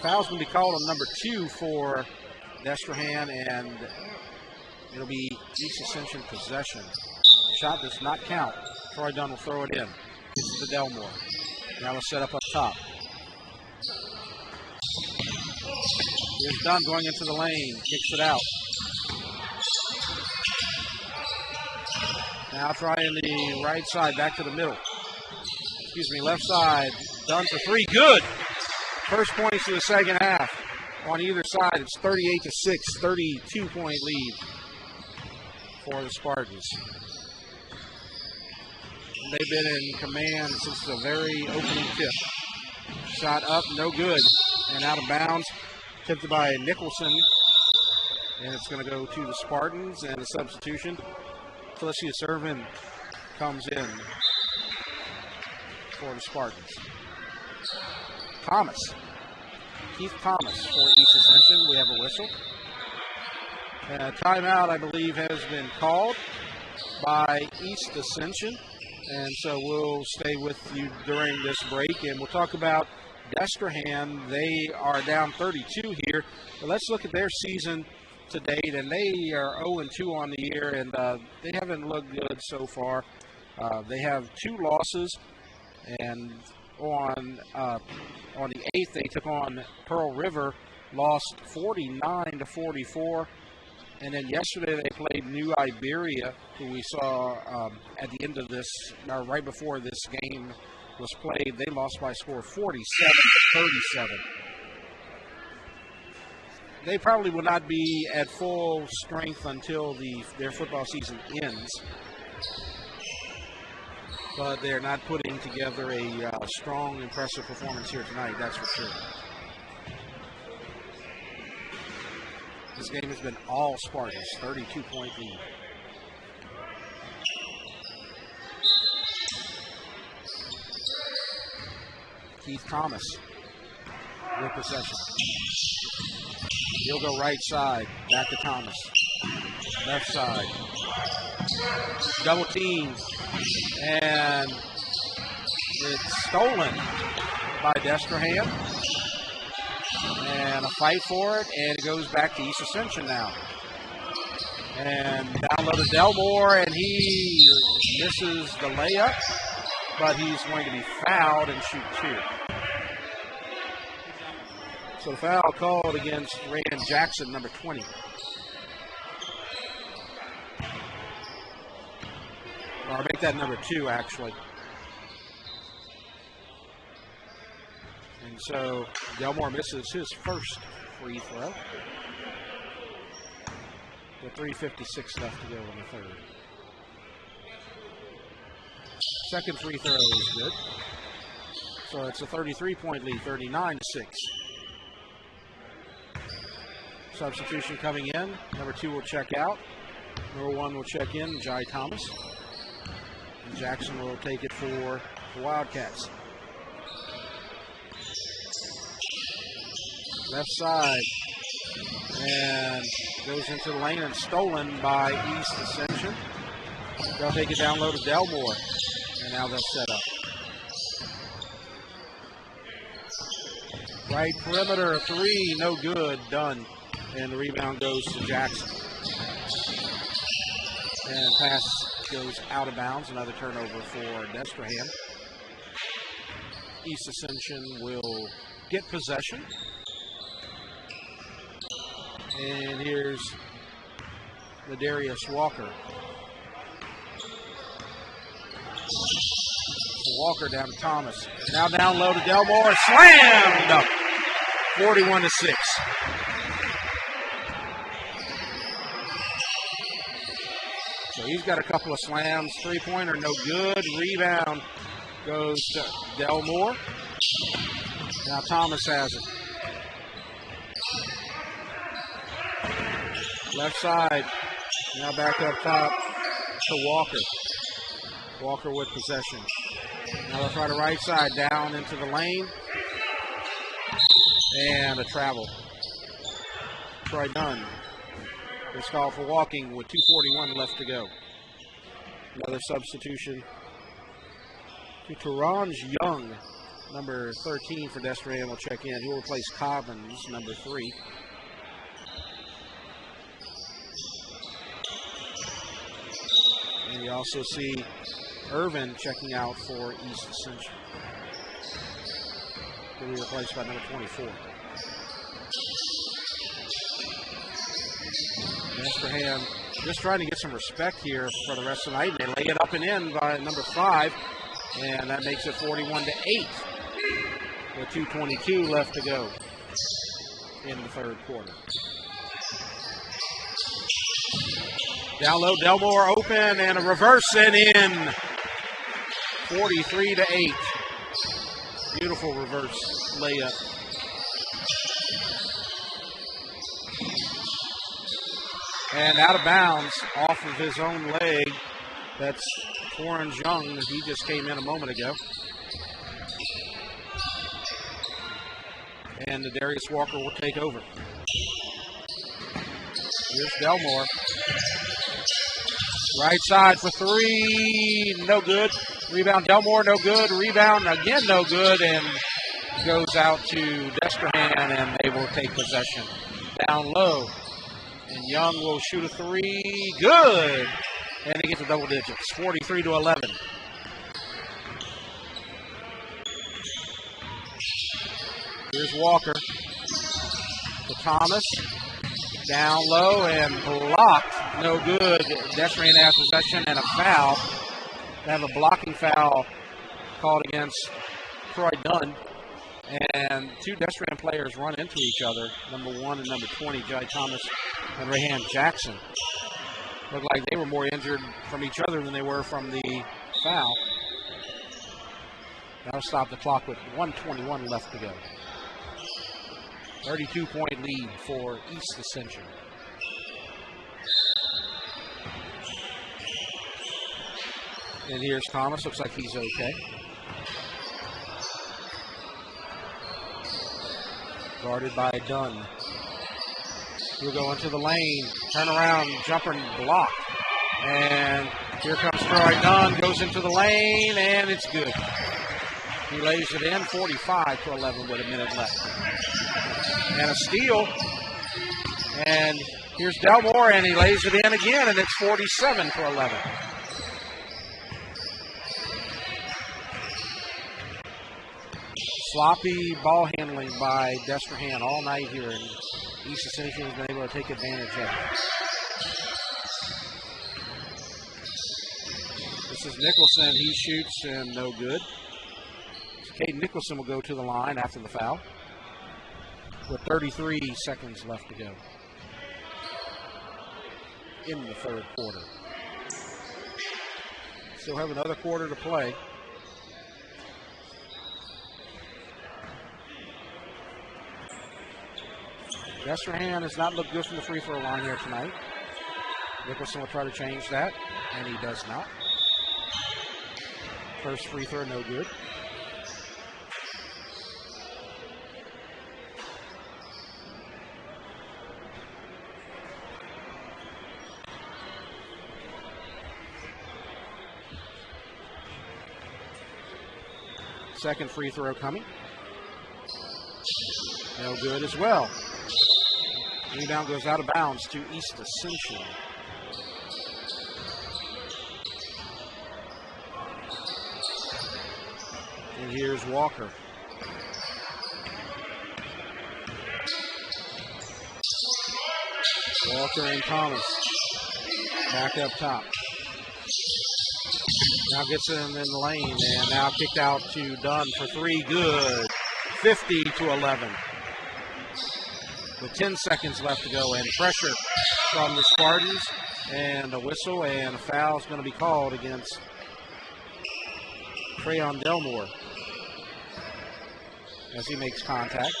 Foul's going to be called on number 2 for Destrehan, and it'll be East Ascension possession. Shot does not count. Troy Dunn will throw it in. It's to Delmore. Now let's set up top. Here's Dunn going into the lane. Kicks it out. Now trying the right side, back to the middle. Left side. Dunn for 3. Good. First points of the second half. On either side, it's 38-6, 32-point lead for the Spartans. They've been in command since the very opening tip. Shot up, no good, and out of bounds. Tipped by Nicholson, and it's going to go to the Spartans, and a substitution. Felicia Servin comes in for the Spartans. Thomas. Keith Thomas for East Ascension. We have a whistle. And a timeout, I believe, has been called by East Ascension. And so we'll stay with you during this break, and we'll talk about Destrehan. They are down 32 here. But let's look at their season to date, and they are 0-2 on the year, and they haven't looked good so far. They have 2 losses. And on the 8th, they took on Pearl River, lost 49-44. And then yesterday they played New Iberia, who we saw at the end of this, or right before this game was played. They lost by a score of 47-37. They probably will not be at full strength until their football season ends. But they're not putting together a strong, impressive performance here tonight, that's for sure. This game has been all Spartans, 32-point lead. Keith Thomas with possession. He'll go right side, back to Thomas. Left side. Double team. And it's stolen by Destrehan. And a fight for it, and it goes back to East Ascension now. And down low to Delmore, and he misses the layup, but he's going to be fouled and shoot 2. So the foul called against Rand Jackson, number 20. Or I'll make that number 2, actually. And so Delmore misses his first free throw. With 3:56 left to go in the third. Second free throw is good. So it's a 33-point lead, 39-6. Substitution coming in. Number 2 will check out. Number 1 will check in, Jai Thomas. And Jackson will take it for the Wildcats. Left side, and goes into the lane and stolen by East Ascension. They'll take it down low to Delmore, and now they'll set up. Right perimeter, 3, no good, done. And the rebound goes to Jackson. And pass goes out of bounds, another turnover for Destrehan. East Ascension will get possession. And here's Ladarius Walker. Walker down to Thomas. Now down low to Delmore. Slammed! 41-6. So he's got a couple of slams. Three-pointer, no good. Rebound goes to Delmore. Now Thomas has it. Left side. Now back up top to Walker. Walker with possession. Now they'll try the right side down into the lane. And a travel. Troy Dunn is called for walking with 2:41 left to go. Another substitution to Terrange Young, number 13 for Destrehan, will check in. He'll replace Cobbins, number 3. And you also see Irvin checking out for East Ascension. He'll be replaced by number 24. Destrehan just trying to get some respect here for the rest of the night. They lay it up and in by number 5, and that makes it 41-8 with 2:22 left to go in the third quarter. Down low, Delmore open, and a reverse and in. 43-8. Beautiful reverse layup. And out of bounds off of his own leg. That's Torrance Young. He just came in a moment ago. And Darius Walker will take over. Here's Delmore. Right side for 3. No good. Rebound Delmore, no good. Rebound again, no good. And goes out to Destrehan, and they will take possession. Down low. And Young will shoot a 3. Good. And they get to double digits. 43-11. Here's Walker. To Thomas. Down low and blocked. No good. Destrehan has possession and a foul. They have a blocking foul called against Troy Dunn. And 2 Destrehan players run into each other. Number 1 and number 20, Jai Thomas and Rahan Jackson. Looked like they were more injured from each other than they were from the foul. That'll stop the clock with 1:21 left to go. 32-point lead for East Ascension. And here's Thomas. Looks like he's okay. Guarded by Dunn. He'll go into the lane. Turn around. Jumper blocked. And here comes Troy Dunn. Goes into the lane. And it's good. He lays it in. 45-11 with a minute left. And a steal. And here's Delmore. And he lays it in again. And it's 47-11. Sloppy ball handling by Destrehan all night here, and East Ascension has been able to take advantage of it. This is Nicholson. He shoots and no good. So Caden Nicholson will go to the line after the foul with 33 seconds left to go in the third quarter. Still have another quarter to play. Destrehan has not looked good from the free throw line here tonight. Nicholson will try to change that, and he does not. First free throw, no good. Second free throw coming. No good as well. Rebound goes out of bounds to East Ascension. And here's Walker. Walker and Thomas. Back up top. Now gets in the lane, and now kicked out to Dunn for three. Good. 50-11. With 10 seconds left to go, and pressure from the Spartans, and a whistle, and a foul is going to be called against Treyon Delmore as he makes contact.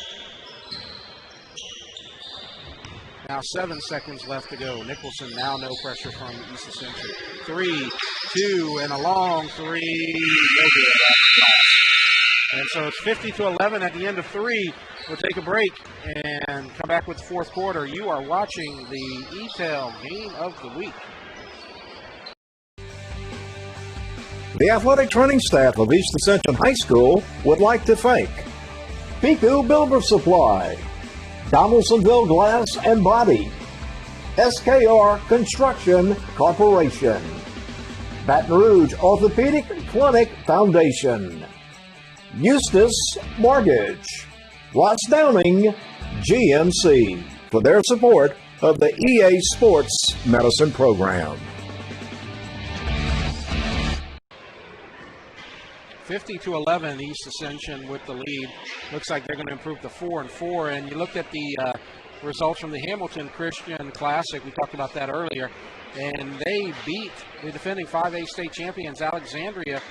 Now 7 seconds left to go. Nicholson now no pressure from East Ascension. 3, 2, and a long three. And so it's 50-11 at the end of 3. We'll take a break and come back with the fourth quarter. You are watching the ETEL Game of the Week. The athletic training staff of East Ascension High School would like to thank Pico Builder Supply, Donaldsonville Glass and Body, SKR Construction Corporation, Baton Rouge Orthopedic Clinic Foundation, Eustis Mortgage, Ross Downing GMC for their support of the EA Sports Medicine Program. 50-11, East Ascension with the lead. Looks like they're going to improve to 4-4. And you looked at the results from the Hamilton Christian Classic. We talked about that earlier. And they beat the defending 5A state champions, Alexandria,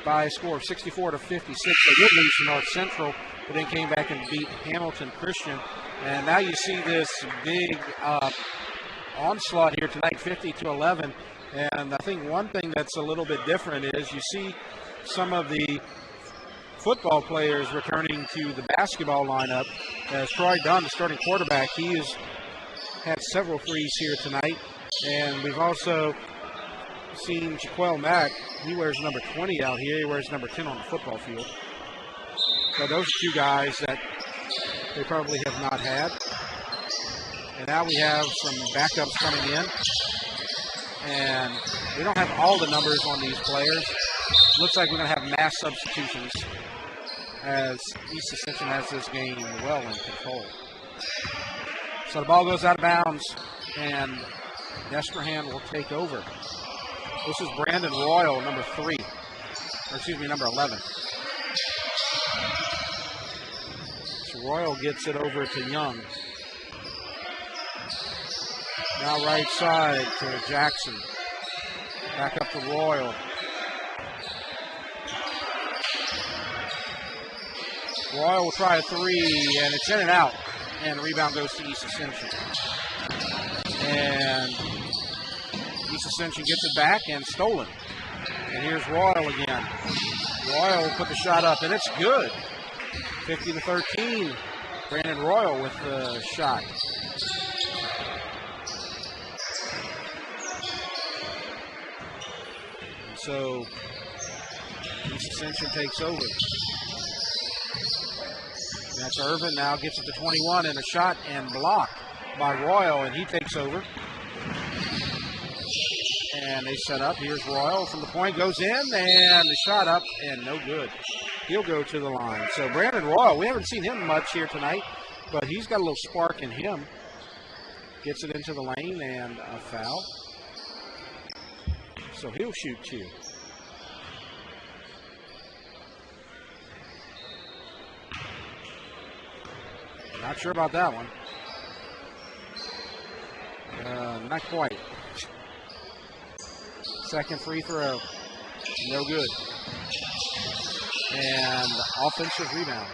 by a score of 64-56. They did lose to North Central, but then came back and beat Hamilton Christian. And now you see this big onslaught here tonight, 50-11. And I think one thing that's a little bit different is you see some of the football players returning to the basketball lineup. As Troy Dunn, the starting quarterback, he has had several threes here tonight. And we've also seen Jaquel Mack. He wears number 20 out here. He wears number 10 on the football field. So those are two guys that they probably have not had. And now we have some backups coming in. And we don't have all the numbers on these players. Looks like we're going to have mass substitutions as East Ascension has this game well in control. So the ball goes out of bounds, and Destrehan will take over. This is Brandon Royal, number 11. So Royal gets it over to Young. Now right side to Jackson. Back up to Royal. Royal will try a three, and it's in and out. And the rebound goes to East Ascension. And East Ascension gets it back and stolen. And here's Royal again. Royal will put the shot up, and it's good. 50-13. Brandon Royal with the shot. So East Ascension takes over. That's Irvin, now gets it to 21, and a shot and blocked by Royal, and he takes over. And they set up. Here's Royal from the point, goes in, and the shot up, and no good. He'll go to the line. So Brandon Royal, we haven't seen him much here tonight, but he's got a little spark in him. Gets it into the lane, and a foul. So he'll shoot two. Not sure about that one. Not quite. Second free throw. No good. And offensive rebound.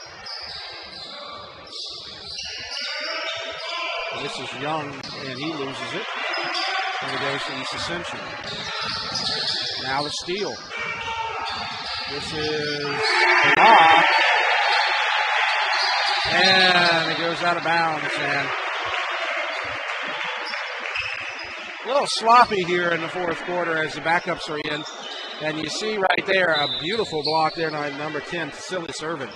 This is Young, and he loses it. And it goes to East Ascension. Now the steal. This is a block. And it goes out of bounds. And a little sloppy here in the fourth quarter as the backups are in. And you see right there a beautiful block there by number 10, Cecilia Irvin.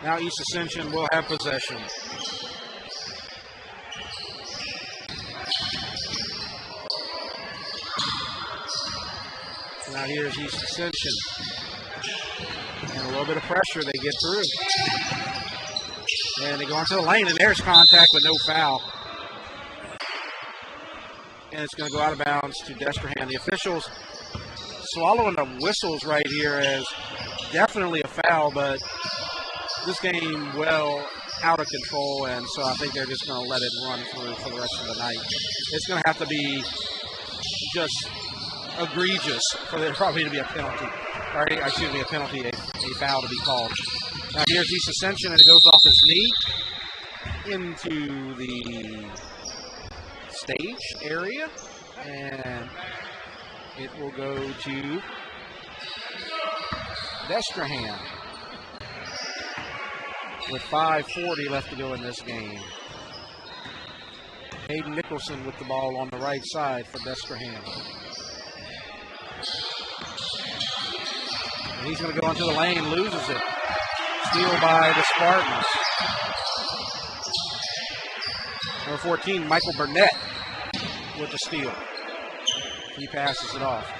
Now East Ascension will have possession. Now here's East Ascension. And a little bit of pressure they get through. And they go into the lane, and there's contact, but no foul. and it's going to go out of bounds to Destrehan. The officials swallowing the whistles right here as definitely a foul, but this game well out of control, and so I think they're just going to let it run through for the rest of the night. It's going to have to be just egregious for there probably to be a penalty. Or, excuse me, a penalty, a foul to be called. Now here's East Ascension, and it goes off his knee into the stage area, and it will go to Destrehan with 5:40 left to go in this game. Hayden Nicholson with the ball on the right side for Destrehan. And he's going to go into the lane, loses it. Steal by the Spartans. Number 14, Michael Burnett with the steal. He passes it off.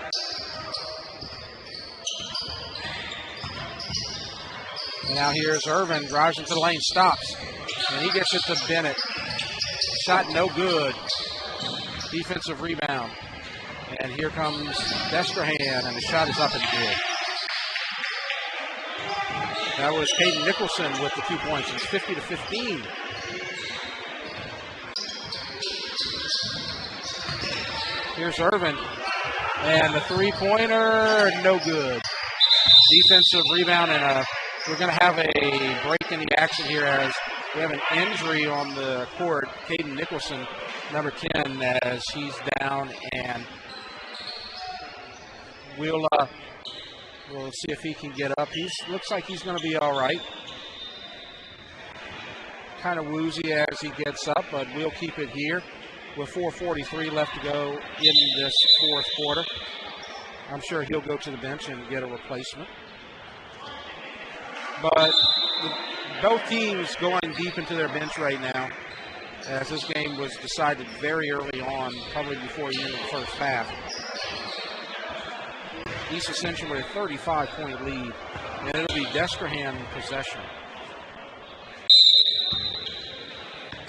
And now here's Irvin, drives into the lane, stops. And he gets it to Bennett. Shot no good. Defensive rebound. And here comes Destrehan, and the shot is up and good. That was Caden Nicholson with the 2 points. It's 50-15. Here's Irvin. And the three-pointer, no good. Defensive rebound, and we're going to have a break in the action here as we have an injury on the court. Caden Nicholson, number 10, as he's down, and we'll see if he can get up. Looks like he's going to be all right. Kind of woozy as he gets up, but we'll keep it here with 4:43 left to go in this fourth quarter. I'm sure he'll go to the bench and get a replacement. But both teams going deep into their bench right now, as this game was decided very early on, probably before the end of the first half. East Ascension with a 35-point lead, and it'll be Destrehan in possession.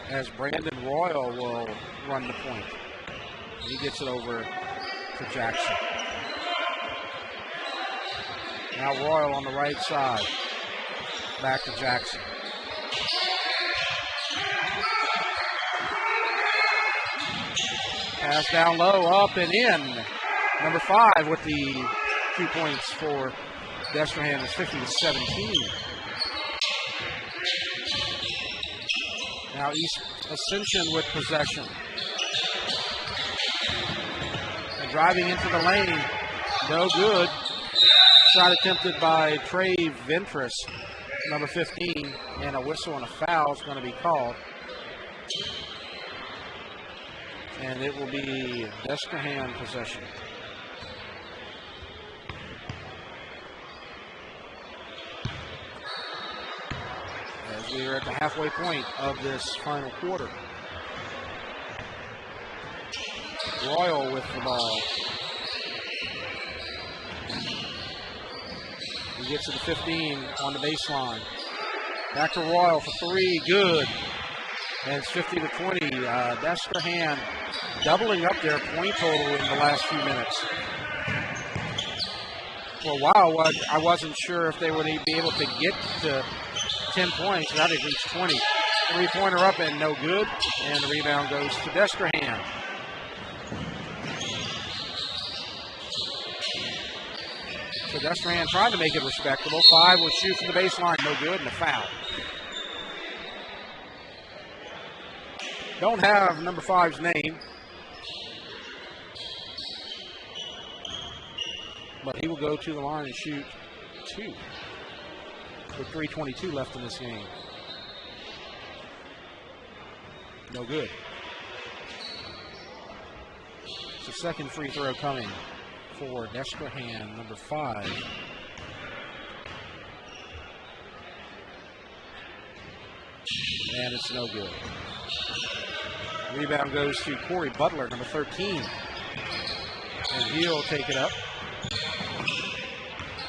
As Brandon Royal will run the point. He gets it over to Jackson. Now Royal on the right side. Back to Jackson. Pass down low, up and in. Number 5 with the 2 points for Destrehan is 50-17. Now East Ascension with possession. And driving into the lane, no good. Shot attempted by Trey Ventress, number 15, and a whistle and a foul is going to be called. And it will be Destrehan possession. As we are at the halfway point of this final quarter. Royal with the ball. He gets to the 15 on the baseline. Back to Royal for 3, good. And it's 50-20. Destrehan doubling up their point total in the last few minutes. For a while, I wasn't sure if they would be able to get to 10 points. Now they've reached 20. Three-pointer up and no good. And the rebound goes to Destrehan. So Destrehan trying to make it respectable. 5 will shoot from the baseline, no good, and a foul. Don't have number 5's name, but he will go to the line and shoot 2 with 3:22 left in this game. No good. It's the second free throw coming for Destrehan, number 5. And it's no good. Rebound goes to Corey Butler, number 13. And he'll take it up.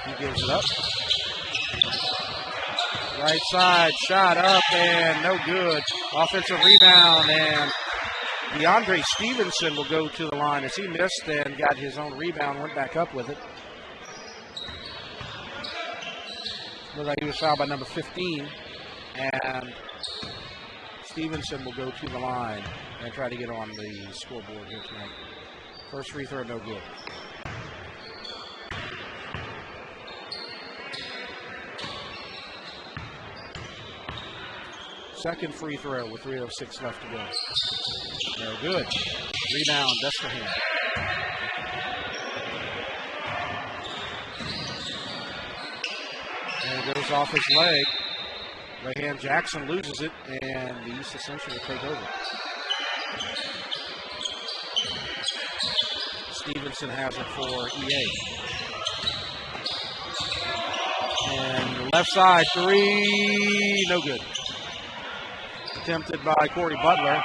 He gives it up. Right side, shot up and no good. Offensive rebound, and DeAndre Stevenson will go to the line as he missed and got his own rebound, went back up with it. Looked like he was fouled by number 15, and Stevenson will go to the line and try to get on the scoreboard here tonight. First free throw, no good. Second free throw with 3:06 left to go. No good. Rebound, Destrehan. And it goes off his leg. Right hand Jackson loses it, and the East Ascension will take over. Stevenson has it for EA. And the left side three, no good. Attempted by Corey Butler.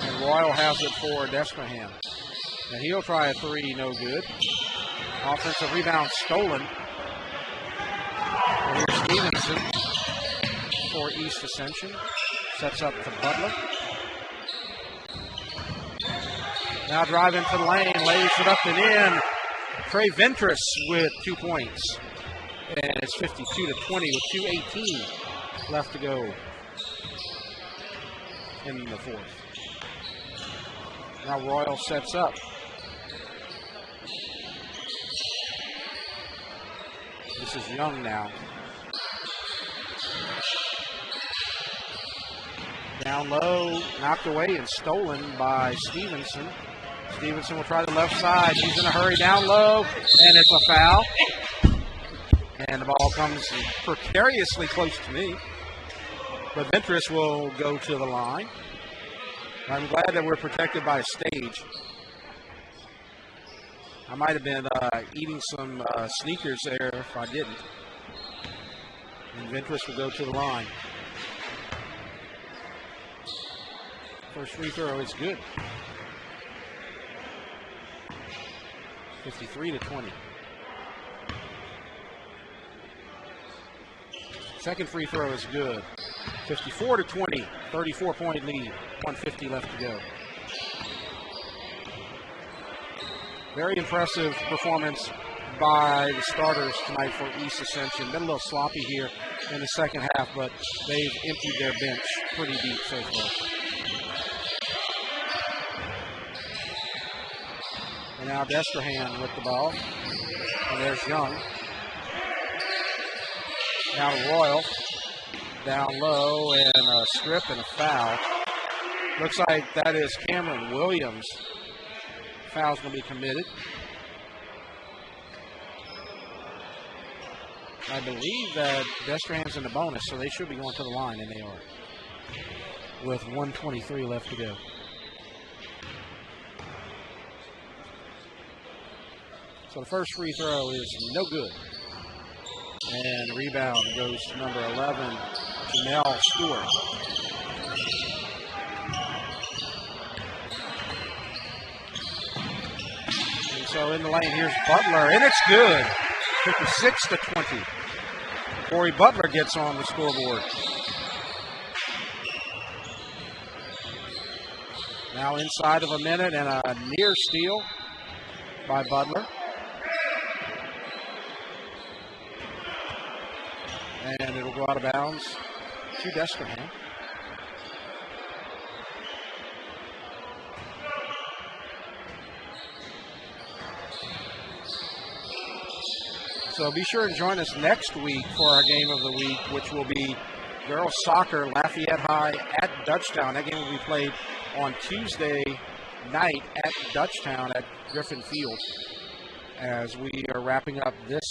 And Royal has it for Destrehan. And he'll try a three, no good. Offensive rebound stolen. And here's Stevenson for East Ascension. Sets up to Butler. Now driving to the lane, lays it up and in. Trey Ventress with 2 points. And it's 52-20 with 2:18 left to go in the fourth. Now Royal sets up. This is Young now. Down low, knocked away and stolen by Stevenson. Stevenson will try the left side. He's in a hurry down low, and it's a foul. And the ball comes precariously close to me. But Ventress will go to the line. I'm glad that we're protected by a stage. I might have been eating some sneakers there if I didn't. And Ventress will go to the line. First free throw is good. 53-20. Second free throw is good. 54-20, 34-point lead, 1:50 left to go. Very impressive performance by the starters tonight for East Ascension. Been a little sloppy here in the second half, but they've emptied their bench pretty deep so far. And now Destrehan with the ball. And there's Young. Now to Royal. Down low and a strip and a foul. Looks like that is Cameron Williams. Foul's going to be committed. I believe that Destrehan's in the bonus, so they should be going to the line, and they are. With 1:23 left to go. So the first free throw is no good. And rebound goes to number 11, Janelle Stewart. And so in the lane, here's Butler, and it's good. 56-20. Corey Butler gets on the scoreboard. Now inside of a minute and a near steal by Butler. And it'll go out of bounds to Destrehan. So be sure to join us next week for our game of the week, which will be girls soccer, Lafayette High at Dutchtown. That game will be played on Tuesday night at Dutchtown at Griffin Field. As we are wrapping up this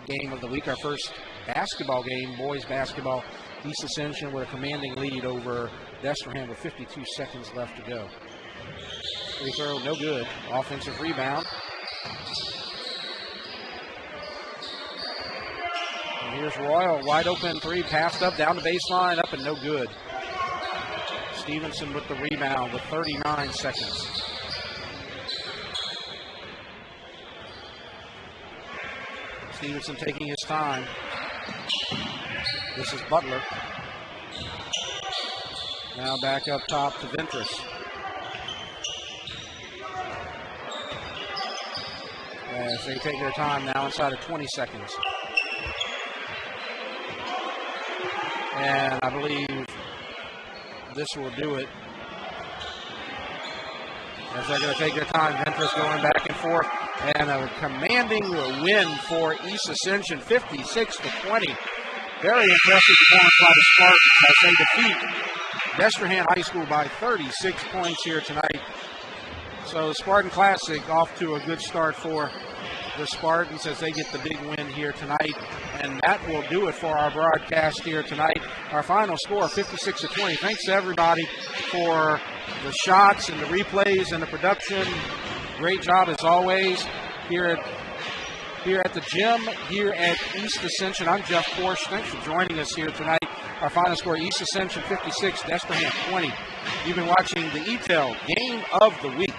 game of the week, our first basketball game, boys basketball, East Ascension with a commanding lead over Destrehan with 52 seconds left to go. Free throw, no good. Offensive rebound. And here's Royal, wide open three, passed up, down the baseline, up and no good. Stevenson with the rebound with 39 seconds. Stevenson taking his time. This is Butler. Now back up top to Ventress. as they take their time now inside of 20 seconds. And I believe this will do it. As they're going to take their time, Ventress going back and forth. And a commanding win for East Ascension, 56-20. Very impressive performance by the Spartans as they defeat Destrehan High School by 36 points here tonight. So the Spartan Classic off to a good start for the Spartans as they get the big win here tonight. And that will do it for our broadcast here tonight. Our final score, 56-20. Thanks to everybody for the shots and the replays and the production. Great job as always here at the gym here at East Ascension. I'm Jeff Porsche. Thanks for joining us here tonight. Our final score, East Ascension 56, Destrehan 20. You've been watching the ETEL Game of the Week.